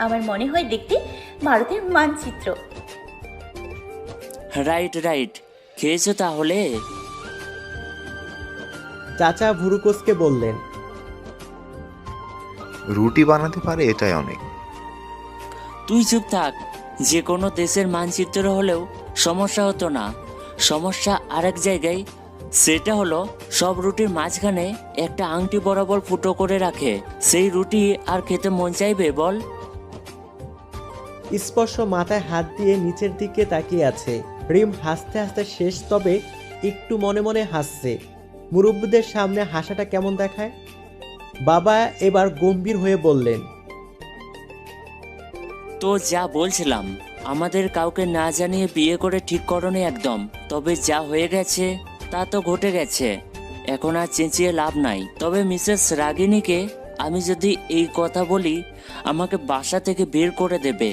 আমার মনে হয় দেখতে ভারতের মানচিত্র। রাইট রাইট, খেয়েছো তাহলে? চাচা ভুরুকোসকে বললেন, রুটি বানাতে পারে এটাই অনেক। তুই চুপ থাক। যে কোনো দেশের মানচিত্র হলেও সমস্যা হতো না। সমস্যা আরেক জায়গায়। সেটা হলো সব রুটির মাঝখানে একটা আংটি বরাবর ফুটো করে রাখে। সেই রুটি আর খেতে মন চাইবে বল? স্পর্শ মাথায় হাত দিয়ে নিচের দিকে তাকিয়ে আছে। রিম হাসতে হাসতে শেষ, তবে একটু মনে মনে হাসছে। মুরব্বীদের সামনে হাসাটা কেমন দেখায়। বাবা এবার গম্ভীর হয়ে বললেন, তো যা বলছিলাম, আমাদের কাউকে না জানিয়ে বিয়ে করে ঠিক করনি একদম। তবে যা হয়ে গেছে তা তো ঘটে গেছে, এখন আর চেঁচিয়ে লাভ নাই। তবে মিসেস রাগিনীকে আমি যদি এই কথা বলি, আমাকে বাসা থেকে বের করে দেবে।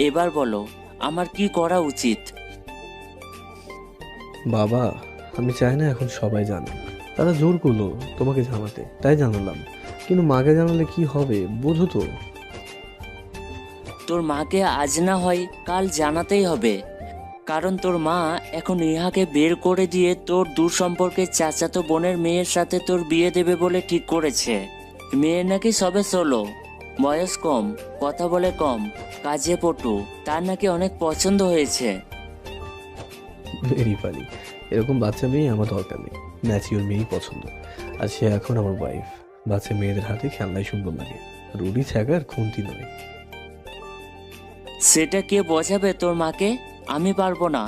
এবার বলো আমার কি করা উচিত? বাবা আমি চাই না এখন সবাই জানুক। তারা জোর করলো তোমাকে জানাতে, তাই জানালাম। কিন্তু মাকে জানালে কি হবে বোঝো তো। তোর মাকে আজ না হয় কাল জানাতেই হবে, কারণ তোর মা এখন ইহাকে বের করে দিয়ে তোর দূর সম্পর্কের চাচাতো বোনের মেয়ের সাথে তোর বিয়ে দেবে বলে ঠিক করেছে। মেয়ে নাকি সবে 16, বয়স কম, কথা বলে কম, কাজে পটু, তার নাকি অনেক পছন্দ হয়েছে। Very funny. এরকম বাচ্চা মেয়ে আমার দরকার নেই, ম্যাচিওর মেয়েই পছন্দ। আর সে এখন আমার ওয়াইফ। বাচ্চা মেয়েদের হাতে খেলনাই সুন্দর লাগে, রুটি ছ্যাঁকার খুন্তি নয়। সেটা কে বোঝাবে তোর মাকে? আমি পারবো না।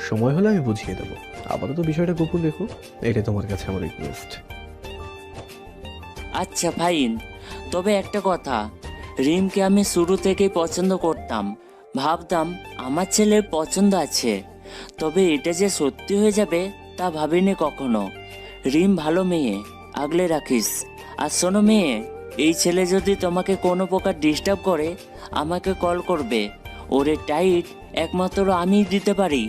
সময় হলে আমি বুঝিয়ে দেবো, আপাতত বিষয়টা গোপন রেখো, এটাই তোমার কাছে আমার রিকোয়েস্ট। আচ্ছা ফাইন। তবে একটা কথা, রিমকে আমি শুরু থেকেই পছন্দ করতাম। ভাবতাম আমার ছেলের পছন্দ আছে, তবে এটা যে সত্যি হয়ে যাবে তা ভাবিনি কখনো। রিম ভালো মেয়ে, আগলে রাখিস। আর শোনো মেয়ে, এই ছেলে যদি তোমাকে কোনো প্রকার ডিস্টার্ব করে আমাকে কল করবে। ওরে টাইট একমাত্র আমিই দিতে পারি।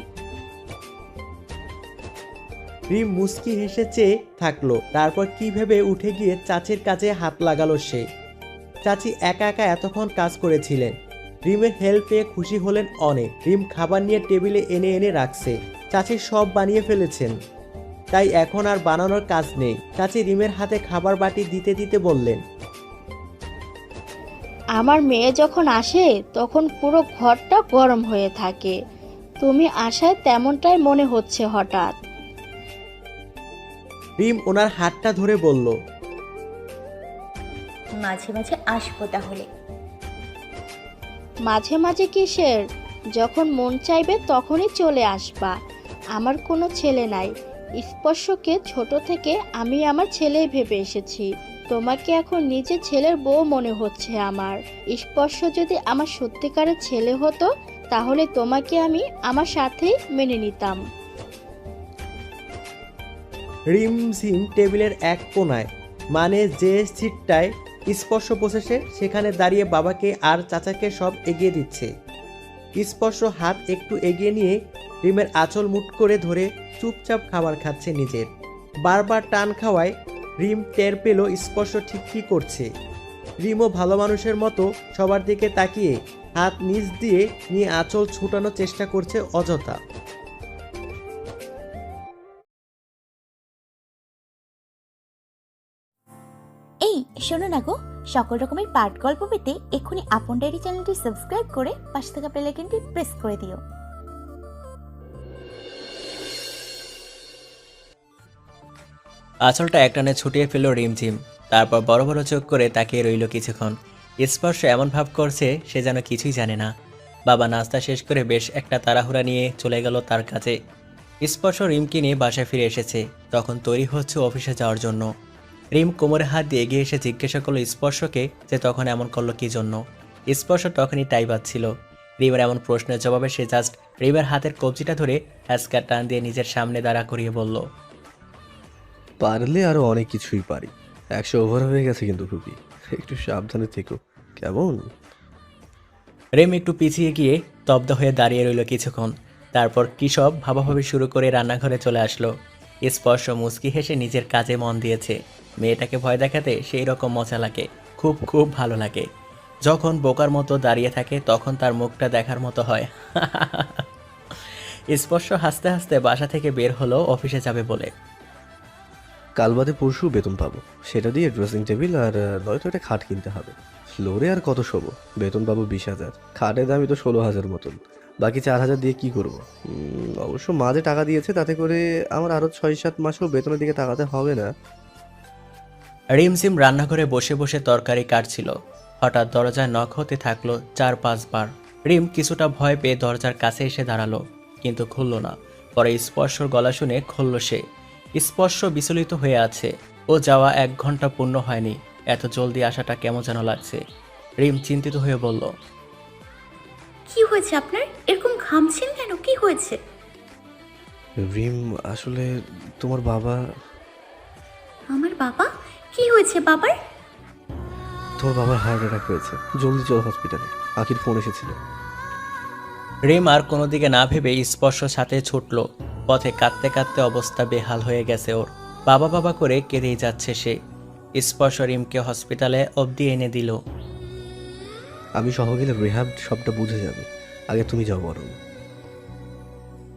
রিম মুস্কি হেসে চেয়ে থাকলো, তারপর কি ভেবে উঠে গিয়ে চাচির কাছে হাত লাগালো সে। চাচি একা একা এতক্ষণ কাজ করেছিলেন। রিমের হেল্প পেয়ে খুশি হলেন অনেক। রিম খাবার নিয়ে টেবিলে এনে এনে রাখছে। চাচি সব বানিয়ে ফেলেছেন, তাই এখন আর বানানোর কাজ নেই। চাচি রিমের হাতে খাবার বাটি দিতে দিতে বললেন, আমার মেয়ে যখন আসে তখন পুরো ঘরটা গরম হয়ে থাকে। তুমি আসায় তেমনটাই মনে হচ্ছে হঠাৎ। রিম ওনার হাতটা ধরে বলল, মাঝে মাঝে আসবো তাহলে। মাঝে মাঝে কিসের? যখন মন চাইবে তখনই চলে আসবা। আমার কোনো ছেলে নাই। স্পর্শকে ছোট থেকে আমি আমার ছেলেই ভেবে এসেছি। তোমাকে এখন নিজে ছেলের বউ মনে হচ্ছে আমার। স্পর্শ যদি আমার সত্যিকারের ছেলে হতো তাহলে তোমাকে আমি আমার সাথেই মেনে নিতাম। রিম ঝিম টেবিলের এক কোণায়, মানে যে সিটটায় স্পর্শ বসেছে সেখানে দাঁড়িয়ে বাবাকে আর চাচাকে সব এগিয়ে দিচ্ছে। স্পর্শ হাত একটু এগিয়ে নিয়ে রিমের আঁচল মুঠ করে ধরে চুপচাপ খাবার খাচ্ছে নিজের। বারবার টান খাওয়ায় রিম টের পেল স্পর্শ ঠিক কী করছে। রিমও ভালো মানুষের মতো সবার দিকে তাকিয়ে হাত নিচ দিয়ে নিয়ে আঁচল ছুটানোর চেষ্টা করছে অযথা। এই শোনো না গো, সকল রকমের পাঠ গল্প পেতে এক্ষুনি আপন ডায়েরি চ্যানেলটি সাবস্ক্রাইব করে পাশে থাকা বেল আইকনটি প্রেস করে দিও। আঁচলটা একটানে ছুটিয়ে ফেলল রিমঝিম। তারপর বড় বড় চোখ করে তাকিয়ে রইল কিছুক্ষণ। স্পর্শ এমন ভাব করছে সে যেন কিছুই জানে না। বাবা নাস্তা শেষ করে বেশ একটা তাড়াহুড়া নিয়ে চলে গেল তার কাছে। স্পর্শ রিমকে নিয়ে বাসায় ফিরে এসেছে, তখন তৈরি হচ্ছে অফিসে যাওয়ার জন্য। রিম কোমরে হাত দিয়ে এগিয়ে এসে জিজ্ঞাসা করলো স্পর্শকে যে তখন এমন করলো কি জন্য। স্পর্শ তখনই টাই বাজছিল। রিমের এমন প্রশ্নের জবাবে সে জাস্ট রিমের হাতের কবজিটা ধরে হ্যাসকার টান দিয়ে নিজের সামনে দাঁড়া করিয়ে বলল, পারলে আরো অনেক কিছুই পারি। 100 ওভার হয়ে গেছে কিন্তু খুবই, একটু সাবধানে থেকো কেমন? রিম একটু পিছিয়ে গিয়ে স্তব্ধ হয়ে দাঁড়িয়ে রইল কিছুক্ষণ। তারপর কী সব ভাবাভাবি শুরু করে রান্নাঘরে চলে আসলো। স্পর্শ মুচকি হেসে নিজের কাজে মন দিয়েছে। মেয়েটাকে ভয় দেখাতে সেই রকম মজা লাগে, খুব খুব ভালো লাগে। যখন বোকার মতো দাঁড়িয়ে থাকে তখন তার মুখটা দেখার মতো হয়। স্পর্শ হাসতে হাসতে বাসা থেকে বের হলো অফিসে যাবে বলে। কাল বাদে পরশু বেতন পাবো, সেটা দিয়ে ড্রেসিং টেবিল আর নয়তো একটা খাট কিনতে হবে। ফ্লোরে আর কত শোবো? বেতন পাবো 20,000, খাটের দামই তো 16,000 মতন। বাকি 4,000 দিয়ে কি করবো? অবশ্য মাঝে টাকা দিয়েছে, তাতে করে আমার আরও 6-7 মাসও বেতনের দিকে তাকাতে হবে না। রিমঝিম রান্নাঘরে বসে বসে তরকারি কাটছিল। হঠাৎ দরজায় নখ হতে থাকলো 4-5 বার। রিম কিছুটা ভয় পেয়ে দরজার কাছে এসে দাঁড়ালো, কিন্তু খুলল না। পরে স্পর্শর গলা শুনে খুলল সে। স্পর্শ বিচলিত হয়ে আছে। ও যাওয়া 1 ঘন্টা পূর্ণ হয়নি, এত জলদি আসাটা কেমন যেন লাগছে। রিম চিন্তিত হয়ে বলল, কি হয়েছে আপনার? এরকম ঘামছেন কেন? কি হয়েছে? রিম, আসলে তোমার বাবা। আমার বাবা? কি হয়েছে বাবার? তোমার বাবার হার্ট অ্যাটাক হয়েছে, জলদি চল হসপিটালে। আখির ফোন এসেছিল। রিম আর কোনো দিকে না ভেবে স্পর্শ সাথে ছুটল। পথে কাঁদতে কাঁদতে অবস্থা বেহাল হয়ে গেছে ওর। বাবা বাবা করে কেঁদেই যাচ্ছে সে। স্পর্শ রিমকে হসপিটালে অবধি এনে দিল। আমি সহ গেলে রেহাব সবটা বুঝে যাবে, আগে তুমি যাও বরং।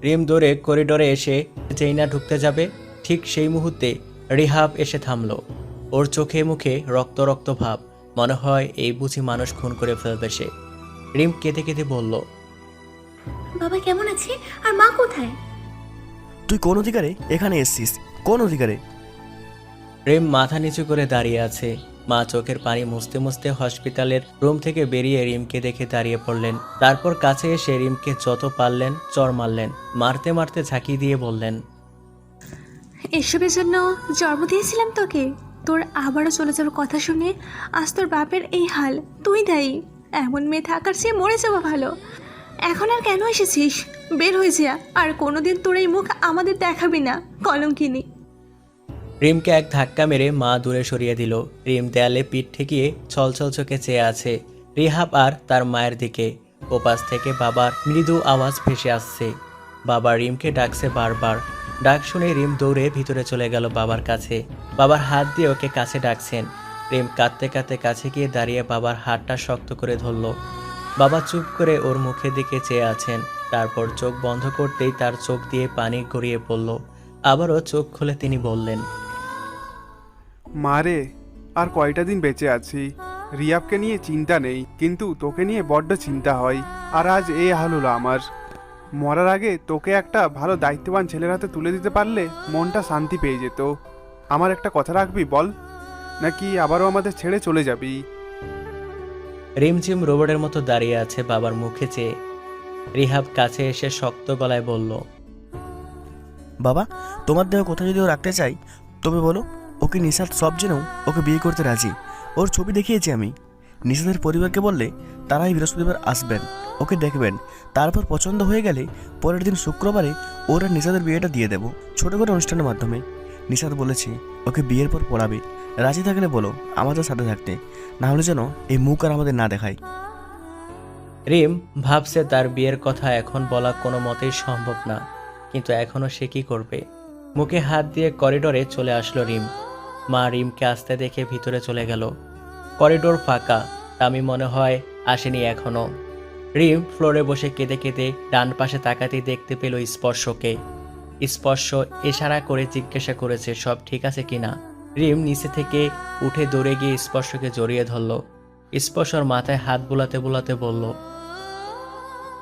রিম দৌড়ে করিডোরে এসে যেই না ঢুকতে যাবে ঠিক সেই মুহূর্তে রিহাব এসে থামল। ওর চোখে মুখে রক্ত রক্ত ভাব, মনে হয় এই বুঝি মানুষ খুন করে ফেলবে সে। রিম কেঁদে কেঁদে বলল, বাবা কেমন আছে? আর মা কোথায়? তুই কোন অধিকারে এখানে এসছিস? কোন অধিকারে? রিম মাথা নিচু করে দাঁড়িয়ে আছে। মা চোখের পানি মুছতে মুছতে হসপিটালের রুম থেকে বেরিয়ে রিমকে দেখে দাঁড়িয়ে পড়লেন। তারপর কাছে এসে রিমকে যত পারলেন চর মারলেন, মারতে মারতে ঝাঁকি দিয়ে বললেন, এসবের জন্য জন্ম দিয়েছিলাম তোকে। তোর আবারও চলে যাওয়ার কথা শুনে আজ তোর বাপের এই হাল। তুই দায়ী। এমন মেয়ে থাকার চেয়ে মরে যাওয়া ভালো। এখন আর কেন এসেছিস? বের হয়ে যা, আর কোনোদিন তোর এই মুখ আমাদের দেখাবি না, কলঙ্কিনী। রিমকে এক ধাক্কা মেরে মা দূরে সরিয়ে দিল। রিম দেয়ালে পিঠ ঠেকিয়ে ছলছল চোখে চেয়ে আছে রিহাব আর তার মায়ের দিকে। ওপাশ থেকে বাবার মৃদু আওয়াজ ভেসে আসছে। বাবা রিমকে ডাকছে বারবার। ডাক শুনে রিম দৌড়ে ভিতরে চলে গেল বাবার কাছে। বাবার হাত দিয়ে ওকে কাছে ডাকছেন। রিম কাঁদতে কাঁদতে কাছে গিয়ে দাঁড়িয়ে বাবার হাতটা শক্ত করে ধরল। বাবা চুপ করে ওর মুখের দিকে চেয়ে আছেন। তারপর চোখ বন্ধ করতেই তার চোখ দিয়ে পানি গড়িয়ে পড়ল। আবারও চোখ খুলে তিনি বললেন, মারে, আর কয়টা দিন বেঁচে আছি। রিয়াবকে নিয়ে চিন্তা নেই, কিন্তু তোকে নিয়ে বড্ড চিন্তা হয়। আর আজ এই হাল হলো আমার। মরার আগে তোকে একটা ভালো দায়িত্ববান ছেলের হাতে তুলে দিতে পারলে মনটা শান্তি পেয়ে যেত। আমার একটা কথা রাখবি বল, নাকি আবারও আমাদের ছেড়ে চলে যাবি? রিমঝিম রোবটের মতো দাঁড়িয়ে আছে বাবার মুখে চেয়ে। রিহাব কাছে এসে শক্ত গলায় বলল, বাবা, তোমার দেহ কোথায় যদি ও রাখতে চাই তবে বলো। ওকে নিশাদ সব জেনেও ওকে বিয়ে করতে রাজি। ওর ছবি দেখিয়েছি আমি। নিশাদের পরিবারকে বললে তারাই বৃহস্পতিবার আসবেন, ওকে দেখবেন। তারপর পছন্দ হয়ে গেলে পরের দিন শুক্রবারে ওরা নিশাদের বিয়েটা দিয়ে দেবো, ছোটো করে অনুষ্ঠানের মাধ্যমে। নিশাদ বলেছি ওকে বিয়ের পর পড়াবে। রাজি থাকলে বলো আমাদের সাথে থাকতে, না হলে যেন এই মুখ আর আমাদের না দেখায়। রিম ভাবছে তার বিয়ের কথা এখন বলা কোনো মতেই সম্ভব না, কিন্তু এখনও সে কি করবে। মুখে হাত দিয়ে করিডোরে চলে আসলো রিম। মা রিমকে আসতে দেখে ভিতরে চলে গেল। করিডোর ফাঁকা, তামি মনে হয় আসেনি এখনো। রিম ফ্লোরে বসে কেঁদে কেঁদে ডান পাশে তাকাতেই দেখতে পেল স্পর্শকে। স্পর্শ ইশারা করে জিজ্ঞাসা করেছে সব ঠিক আছে কিনা। রিম নিচে থেকে উঠে দৌড়ে গিয়ে স্পর্শকে জড়িয়ে ধরল। স্পর্শর মাথায় হাত বুলাতে বুলাতে বলল,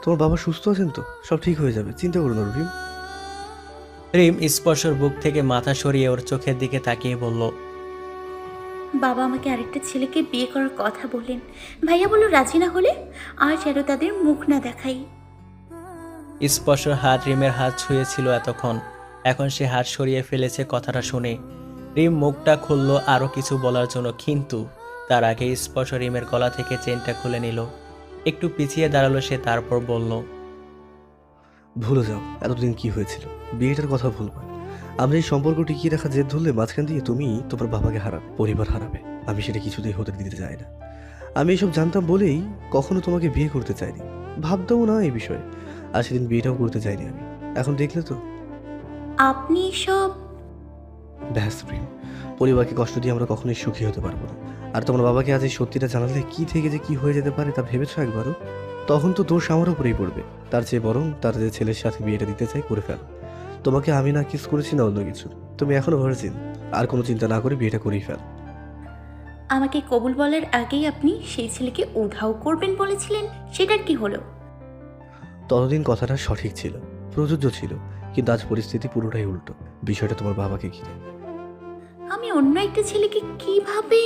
তোমার বাবা সুস্থ আছেন তো? সব ঠিক হয়ে যাবে, চিন্তা করো না রিম। রিম স্পর্শর বুক থেকে মাথা সরিয়ে ওর চোখের দিকে তাকিয়ে বলল, বাবা আমাকে আরেকটা ছেলেকে বিয়ে করার কথা বললেন। ভাইয়া বলল রাজি না হলে আর যেন তাদের মুখ না দেখাই। স্পর্শর হাত রিমের হাত ছুঁয়েছিল এতক্ষণ, এখন সে হাত সরিয়ে ফেলেছে কথাটা শুনে। রিম মুখটা খুলল আরও কিছু বলার জন্য, কিন্তু তার আগে স্পর্শ রিমের গলা থেকে চেনটা খুলে নিল। একটু পিছিয়ে দাঁড়ালো সে, তারপর বলল, ভুলে যাও এতদিন কি হয়েছিল, বিয়েটার কথা ভুলবা। আমরা এই সম্পর্ক টিকিয়ে রাখা জেদ ধরলে মাঝখান দিয়ে তুমি তোমার বাবাকে হারাবে, পরিবার হারাবে। আমি সেটা কিছুতেই হতে দিতে চাই না। আমি এসব জানতাম বলেই কখনো তোমাকে বিয়ে করতে চাইনি, ভাবতাম না এই বিষয়ে। আর সেদিন বিয়েটাও করতে চাইনি আমি। এখন দেখলে তো আপনি সব ব্যাস প্রেম, পরিবারকে কষ্ট দিয়ে আমরা কখনোই সুখী হতে পারবো না। আর তোমার বাবাকে আজ এই সত্যিটা জানালে কি থেকে যে কি হয়ে যেতে পারে তা ভেবেছো একবারও? তখন তো দোষ আমার উপরেই পড়বে। তার চেয়ে বরং তার যে ছেলের সাথে বিয়েটা দিতে চাই করে ফেলো। তোমাকে আমি না কিস করেছি না অন্য কিছু, তুমি এখনো ভার্জিন। আর কোনো চিন্তা না করে বিয়েটা করেই ফেল। আমাকে কবুল বলার আগেই আপনি সেই ছেলেকে উধাও করবেন বলেছিলেন, সেটার কি হলো? ততদিন কথাটা সঠিক ছিল, প্রযোজ্য ছিল, কিন্তু আজ পরিস্থিতি পুরোটাই উল্টো। বিষয়টা তোমার বাবাকে ঘিরে। আমি অন্য একটা ছেলেকে কিভাবে?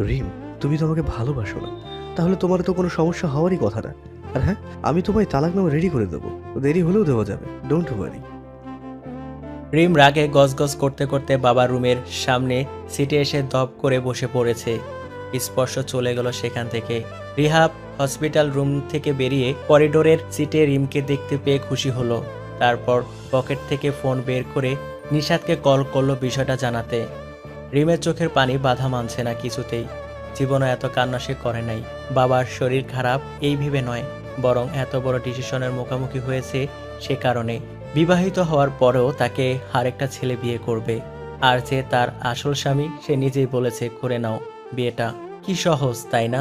রিম, তুমি তো আমাকে ভালোবাসো না, তাহলে তোমার তো কোনো সমস্যা হওয়ারই কথা না। আর হ্যাঁ, আমি তোমায় তালাকনামা রেডি করে দেবো, দেরি হলেও দেওয়া যাবে, ডোন্ট ওয়ারি। রিম রাগে গজগজ করতে করতে বাবার রুমের সামনে সিটে এসে দপ করে বসে পড়েছে। স্পর্শ চলে গেল সেখান থেকে। রিহাব হসপিটাল রুম থেকে বেরিয়ে করিডোরের সিটে রিমকে দেখতে পেয়ে খুশি হলো। তারপর পকেট থেকে ফোন বের করে নিশাদকে কল করলো বিষয়টা জানাতে। রিমের চোখের পানি বাধা মানছে না কিছুতেই। জীবনে এত কান্না সে করে নাই। বাবার শরীর খারাপ এই ভেবে নয়, বরং এত বড় ডিসিশনের মুখোমুখি হয়েছে সে কারণে। বিবাহিত হওয়ার পরেও তাকে আরেকটা ছেলে বিয়ে করবে, আর যে তার আসল স্বামী সে নিজেই বলেছে করে নাও বিয়েটা। কি সহজ, তাই না?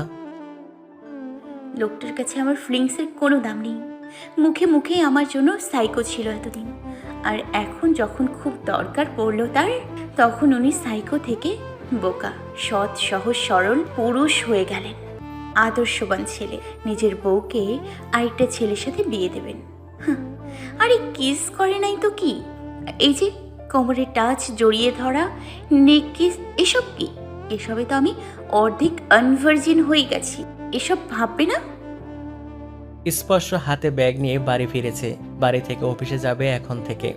লোকটার কাছে আমার ফিলিংসের কোনো দাম নেই। মুখে মুখে আমার জন্য সাইকো ছিল এতদিন, আর এখন যখন খুব দরকার পড়লো তার, তখন উনি সাইকো থেকে বোকা, সৎ, সহজ সরল পুরুষ হয়ে গেলেন। আদর্শবান ছেলে, নিজের বউকে আরেকটা ছেলের সাথে বিয়ে দেবেন। আরে কিস করে নাই তো কি, এই যে কোমরে টাচ, জড়িয়ে ধরা, নেক কিস, এসব কি? এসবে তো আমি অর্ধেক আনভার্জিন হয়ে গেছি। এসব ভাববে না? স্পর্শ হাতে ব্যাগ নিয়ে বাড়ি ফিরেছে। বাড়ি থেকে অফিসে যাবে এখন থেকে।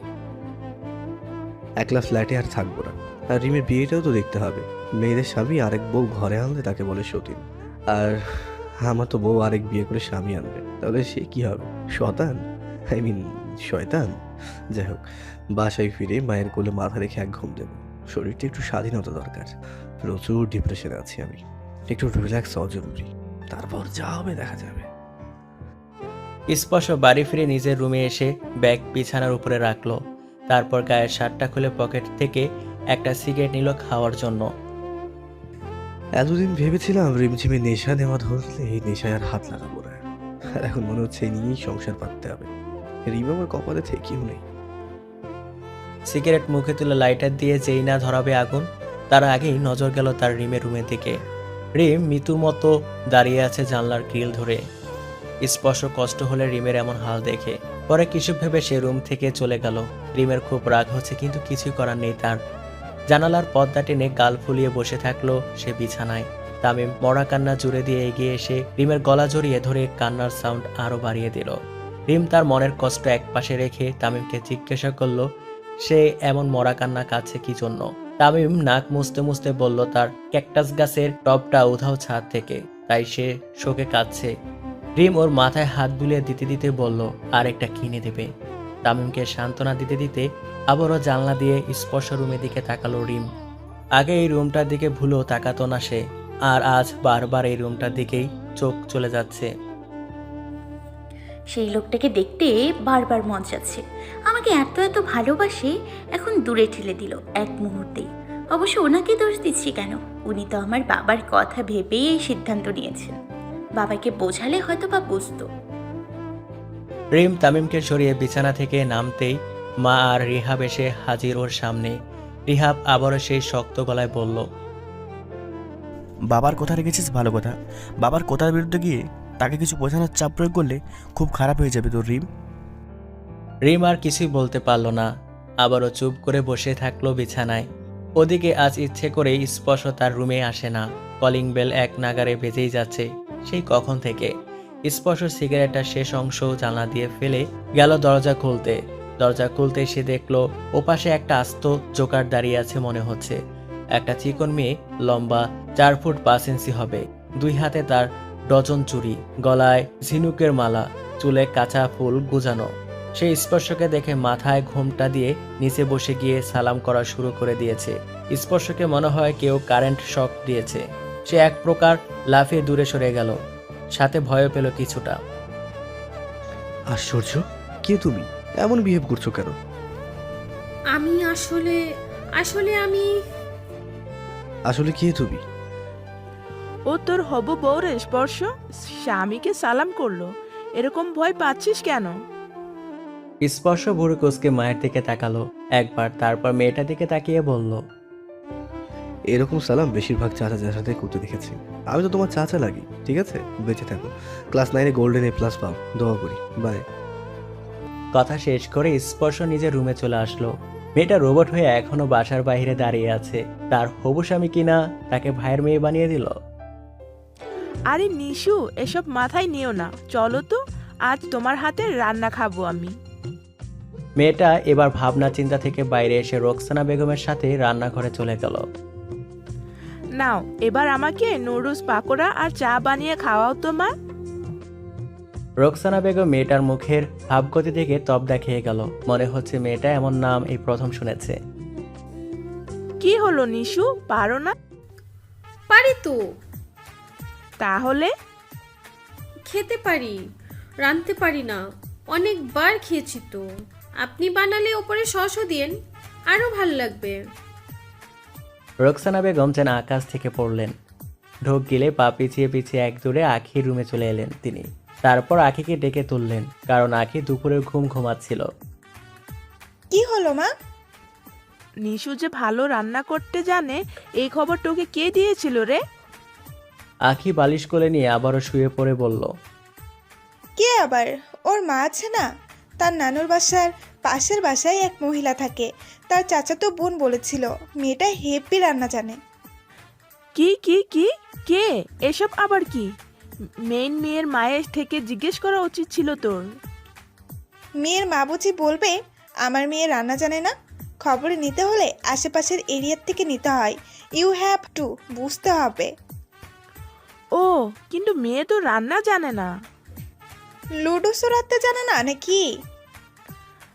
একলা ফ্ল্যাটে আর থাকবো না। আর রিমের বিয়েটাও তো দেখতে হবে। মেয়েদের স্বামী আরেক বউ ঘরে আনলে তাকে বলে সতীন, আর আমার তো বউ আরেক বিয়ে করে স্বামী আনবে, তাহলে সে কি হবে? শতান, আই মিন শয়তান। যাই হোক, বাসায় ফিরে মায়ের কোলে মাথা রেখে এক ঘুম দেবো। শরীরটা একটু স্বাধীনতা দরকার, প্রচুর ডিপ্রেশনে আছি আমি, একটু রিল্যাক্স হওয়া জরুরি। তারপর যা হবে দেখা যাবে। স্পর্শ বাড়ি ফিরে নিজের রুমে এসে ব্যাগ বিছানার উপরে রাখলো। তারপর গায়ের শার্টটা খুলে পকেট থেকে একটা সিগারেট নিল খাওয়ার জন্য। এতদিন ভেবেছিলাম রিমঝিমে নেশা নেওয়া ধরলে এই নেশায় আর হাত লাগাবো না। আর এখন মনে হচ্ছে এই নিয়েই সংসার পাততে হবে। রিম আমার কপালে থেকেও নেই। সিগারেট মুখে তুলে লাইটার দিয়ে যেই না ধরাবে আগুন, তার আগেই নজর গেল তার রিমের রুমের দিকে। রিম মৃত্যুর মতো দাঁড়িয়ে আছে জানলার গ্রিল ধরে। স্পর্শ কষ্ট হলে রিমের এমন হাল দেখে পরে কিছু ভেবে সে রুম থেকে চলে গেল। রিমের খুব রাগ হচ্ছে কিন্তু কিছুই করার নেই তার। জানালার পর্দা টেনে গাল ফুলিয়ে বসে থাকলো সে বিছানায়। তামিম মরা কান্না জুড়ে দিয়ে এগিয়ে এসে রিমের গলা জড়িয়ে ধরে কান্নার সাউন্ড আরো বাড়িয়ে দিল। রিম তার মনের কষ্ট একপাশে রেখে তামিমকে জিজ্ঞাসা করলো সে এমন মরা কান্না কাছে কি জন্য। তামিম নাক মুছতে মুছতে বলল তার ক্যাকটাস গাছের টবটা উধাও ছাদ থেকে, তাই সে শোকে কাঁদছে। রিম ওর মাথায় হাত বুলিয়ে দিতে দিতে বলল আর একটা কিনে দেবে। তামিমকে সান্ত্বনা দিতে দিতে আবারও জানলা দিয়ে স্পর্শ রুমের দিকে তাকালো রিম। আগে এই রুমটার দিকে ভুলেও তাকাতো না সে, আর আজ বারবার এই রুমটার দিকেই চোখ চলে যাচ্ছে। সেই লোকটাকে দেখতে বারবার মন যাচ্ছে। আমাকে এত এত ভালোবাসে, এখন দূরে ঠেলে দিল এক মুহূর্তেই। অবশ্য ওনাকে দোষ দিচ্ছি কেন? উনি তো আমার বাবার কথা ভেবেই এই সিদ্ধান্ত নিয়েছেন। বাবাকে বোঝালে হয়তো বা বুঝতো। রিম তামিমকে সরিয়ে বিছানা থেকে নামতেই মা আর রিহাব এসে হাজির ওর সামনে। রিহাব আবারও সেই শক্ত গলায় বলল, বাবার কথা রেখেছিস ভালো কথা, বাবার কথার বিরুদ্ধে গিয়ে তাকে কিছু বোঝানোর চাপ প্রয়োগ করলে খুব খারাপ হয়ে যাবে তোর রিম। রিম আর কিছুই বলতে পারল না, আবারও চুপ করে বসে থাকলো বিছানায়। ওদিকে আজ ইচ্ছে করেই স্পর্শ তার রুমে আসে না। কলিং বেল এক নাগারে বেজেই যাচ্ছে সেই কখন থেকে। স্পর্শ সিগারেটটা শেষ অংশ জানলা দিয়ে ফেলে গেল দরজা খুলতে। দরজা খুলতে সে দেখলো ওপাশে একটা আস্ত জোকার দাঁড়িয়ে আছে মনে হচ্ছে। একটা চিকন মেয়ে, লম্বা 4 ফুট 5 ইঞ্চি হবে, 2 হাতে তার ডজন চুড়ি, গলায় ঝিনুকের মালা, চুলে কাঁচা ফুল গুজানো। সে স্পর্শকে দেখে মাথায় ঘোমটা দিয়ে নিচে বসে গিয়ে সালাম করা শুরু করে দিয়েছে। স্পর্শকে মনে হয় কেউ কারেন্ট শক দিয়েছে। সে এক প্রকার লাফিয়ে দূরে সরে গেল, সাথে ভয় পেল কিছুটা। আশ্চর্য, কে তুমি? এমন বিহেভ করছো কেন? আমি আসলে আমি আসলে কে তুমি? ও তোর হবু বউরে স্পর্শ স্বামীকে সালাম করলো, এরকম ভয় পাচ্ছিস কেন? স্পর্শ ভুরু কুঁচকে মায়ের দিকে তাকালো একবার, তারপর মেয়েটার দিকে তাকিয়ে বলল, এরকম সালাম বেশিরভাগ চাচা চাচাতে করতে দেখেছি। আমি তো তোমার চাচা লাগি। ঠিক আছে, বেঁচে থাকো, ক্লাস 9-এ গোল্ডেন A+ পাও, দোয়া করি, বাই। কথা শেষ করে স্পর্শ নিজের রুমে চলে আসলো। মেয়েটা রোবট হয়ে এখনো বাসার বাইরে দাঁড়িয়ে আছে। তার হবু স্বামী কিনা তাকে ভাইয়ের মেয়ে বানিয়ে দিল। আরে নিশু, এসব মাথায় নিও না, চলো তো, আজ তোমার হাতে রান্না খাবো আমি। মেয়েটা এবার ভাবনা চিন্তা থেকে বাইরে এসে রোকসানা বেগমের সাথে রান্নাঘরে চলে গেল। নাও এবার আমাকে নুডলস পাকোড়া আর চা বানিয়ে খাওয়াও তো মা। রোকসানা বেগম মেয়েটার মুখের ভাবগতি থেকে তবদা খেয়ে গেল। মনে হচ্ছে মেয়েটা এমন নাম এই প্রথম শুনেছে। কি হলো নিশু, পারো না? পারি তো। তাহলে? খেতে পারি, রাঁধতে পারি না, অনেকবার খেয়েছি তো। আপনি বানালে ওপরে সসও দিয়েন, আরো ভালো লাগবে। রোকসানা বেগম যেন আকাশ থেকে পড়লেন। ঢোক গিলে পা পিছিয়ে পিছিয়ে এক দূরে আখির রুমে চলে এলেন তিনি। তারপর আখিকে ডেকে তুললেন, কারণ আখি দুপুরের ঘুম ঘুমাচ্ছিল। কি হলো মা? নিশু যে ভালো রান্না করতে জানে, এই খবর তোকে কে দিয়েছিল রে? আখি বালিশ কোলে নিয়ে আবারও শুয়ে পড়ে বলল, কে আবার? ওর মা আছে না, তার নানুর বাসার পাশের বাসায় এক মহিলা থাকে, তার চাচাতো বোন বলেছিল মেয়েটা হেপি রান্না জানে। কি কি কি কে? এসব আবার কি? মেয়ের মায়ের থেকে জিজ্ঞেস করা উচিত ছিল তোর। মেয়ের মা বুঝি বলবে আমার মেয়ে রান্না জানে না? খবর নিতে হলে আশেপাশের এরিয়ার থেকে নিতে হয়। ইউ হ্যাভ টু বুঝতে হবে। ও, কিন্তু মেয়ে তো রান্না জানে না। লুডো সরাতে জানে না নাকি?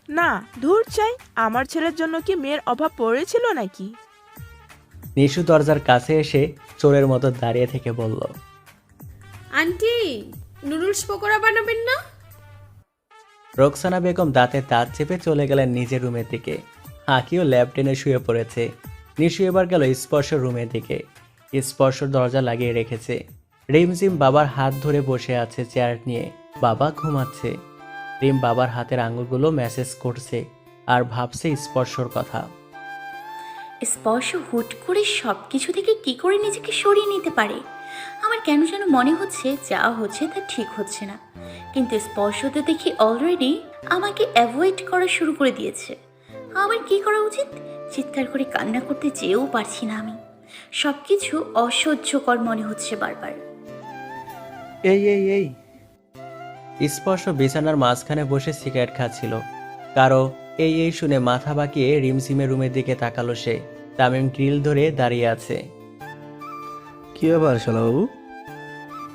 না, ধুর চাই, আমার ছেলের জন্য কি মেয়ের অভাব পড়েছিল নাকি? নিশু দরজার কাছে এসে চোরের মতো দাঁড়িয়ে থেকে বলল, আন্টি, নুডলস পকোড়া বানাবেন না? রোকসানা বেগম দাঁতে দাঁত চেপে চলে গেলেন নিজের রুমের দিকে। আখিও ল্যাব টেনে শুয়ে পড়েছে। নিশু এবার গেল স্পর্শ রুমের দিকে। স্পর্শ দরজা লাগিয়ে রেখেছে। রিমঝিম বাবার হাত ধরে বসে আছে চেয়ার নিয়ে। বাবা ঘুমাচ্ছে। রিম বাবার হাতের আঙুলগুলো মেসেজ করছে আর ভাবছে স্পর্শর কথা। স্পর্শ হুট করে সব কিছু থেকে কি করে নিজেকে সরিয়ে নিতে পারে? আমার কেন যেন মনে হচ্ছে যা হচ্ছে তা ঠিক হচ্ছে না, কিন্তু স্পর্শতে দেখি অলরেডি আমাকে অ্যাভয়েড করা শুরু করে দিয়েছে। আমার কি করা উচিত? চিৎকার করে কান্না করতে চেয়েও পারছি না আমি। সব কিছু অসহ্যকর মনে হচ্ছে বারবার। এই এই এই স্পর্শ বিছানার মাঝখানে বসে সিগারেট খাচ্ছিল। কারো এই শুনে মাথা বাঁকিয়ে রিমঝিমের রুমের দিকে তাকালো সে। তামিম গ্রিল ধরে দাঁড়িয়ে আছে। কি ব্যাপার শালাবাবু?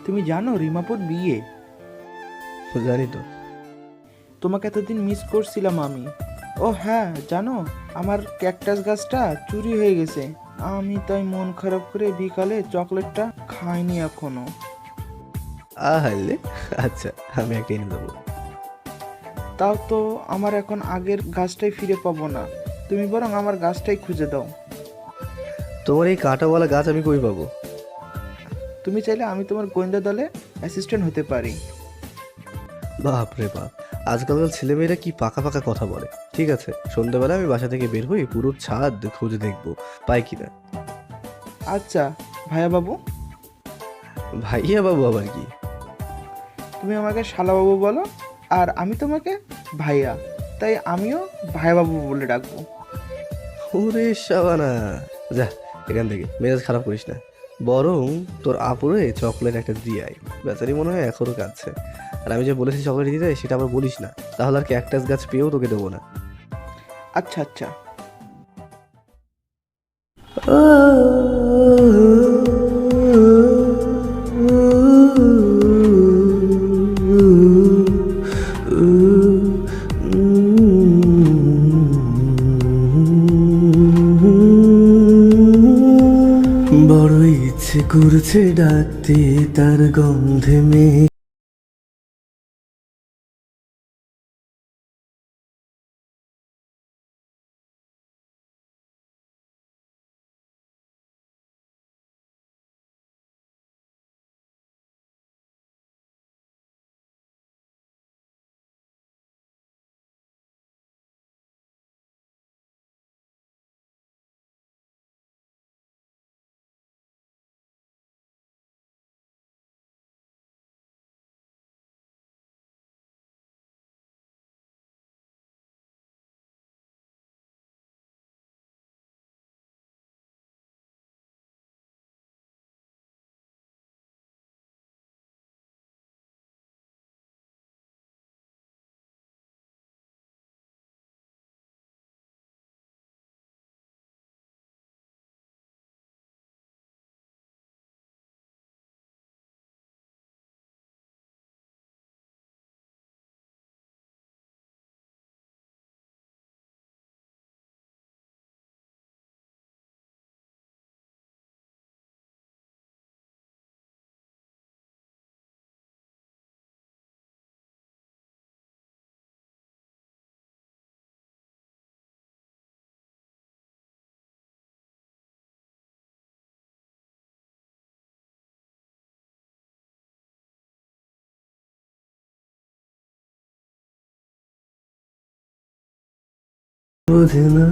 তুমি জানো রিমাপুর বিয়ে? জানি তো। তোমাকে এতদিন মিস করছিলাম আমি। ও হ্যাঁ, জানো আমার ক্যাকটাস গাছটা চুরি হয়ে গেছে। আমি তাই মন খারাপ করে বিকালে চকলেটটা খাইনি এখনো। আহাইলে, আচ্ছা আমি একটা এনে দেবো। তাও তো আমার এখন আগের গাছটাই ফিরে পাবো না। তুমি বরং আমার গাছটাই খুঁজে দাও। তোমার এই কাঁটাওয়ালা গাছ আমি কই পাবো? তুমি চাইলে আমি তোমার গোয়েন্দা দলে অ্যাসিস্ট্যান্ট হতে পারি। বাপ রে বাপ, আজকালকার ছেলেমেয়েরা কি পাকা পাকা কথা বলে। ঠিক আছে, সন্ধ্যাবেলা আমি বাসা থেকে বের হই, পুরো ছাদ খুঁজে দেখবো পাই কিনা। আচ্ছা ভাইয়া বাবু। ভাইয়া বাবু আবার কি? তুমি আমাকে শালাবাবু বলো আর আমি তোমাকে ভাইয়া, তাই আমিও ভাইয়াবাবু বলে ডাকবো। ওরে শাবানা, যা এখান থেকে, মেজাজ খারাপ করিস না। বরং তোর আপুরে চকলেট একটা দিয়ে আয়। বেচারি মনে হয় এখনো কাঁদছে। আর আমি যে বলেছি চকলেট দিতে সেটা আবার বলিস না, তাহলে আর ক্যাকটাস গাছ পেয়েও তোকে দেবো না। আচ্ছা আচ্ছা। বড় ইচ্ছে করছে ডাকতে তার গন্ধে মেয়ে। বোঝে না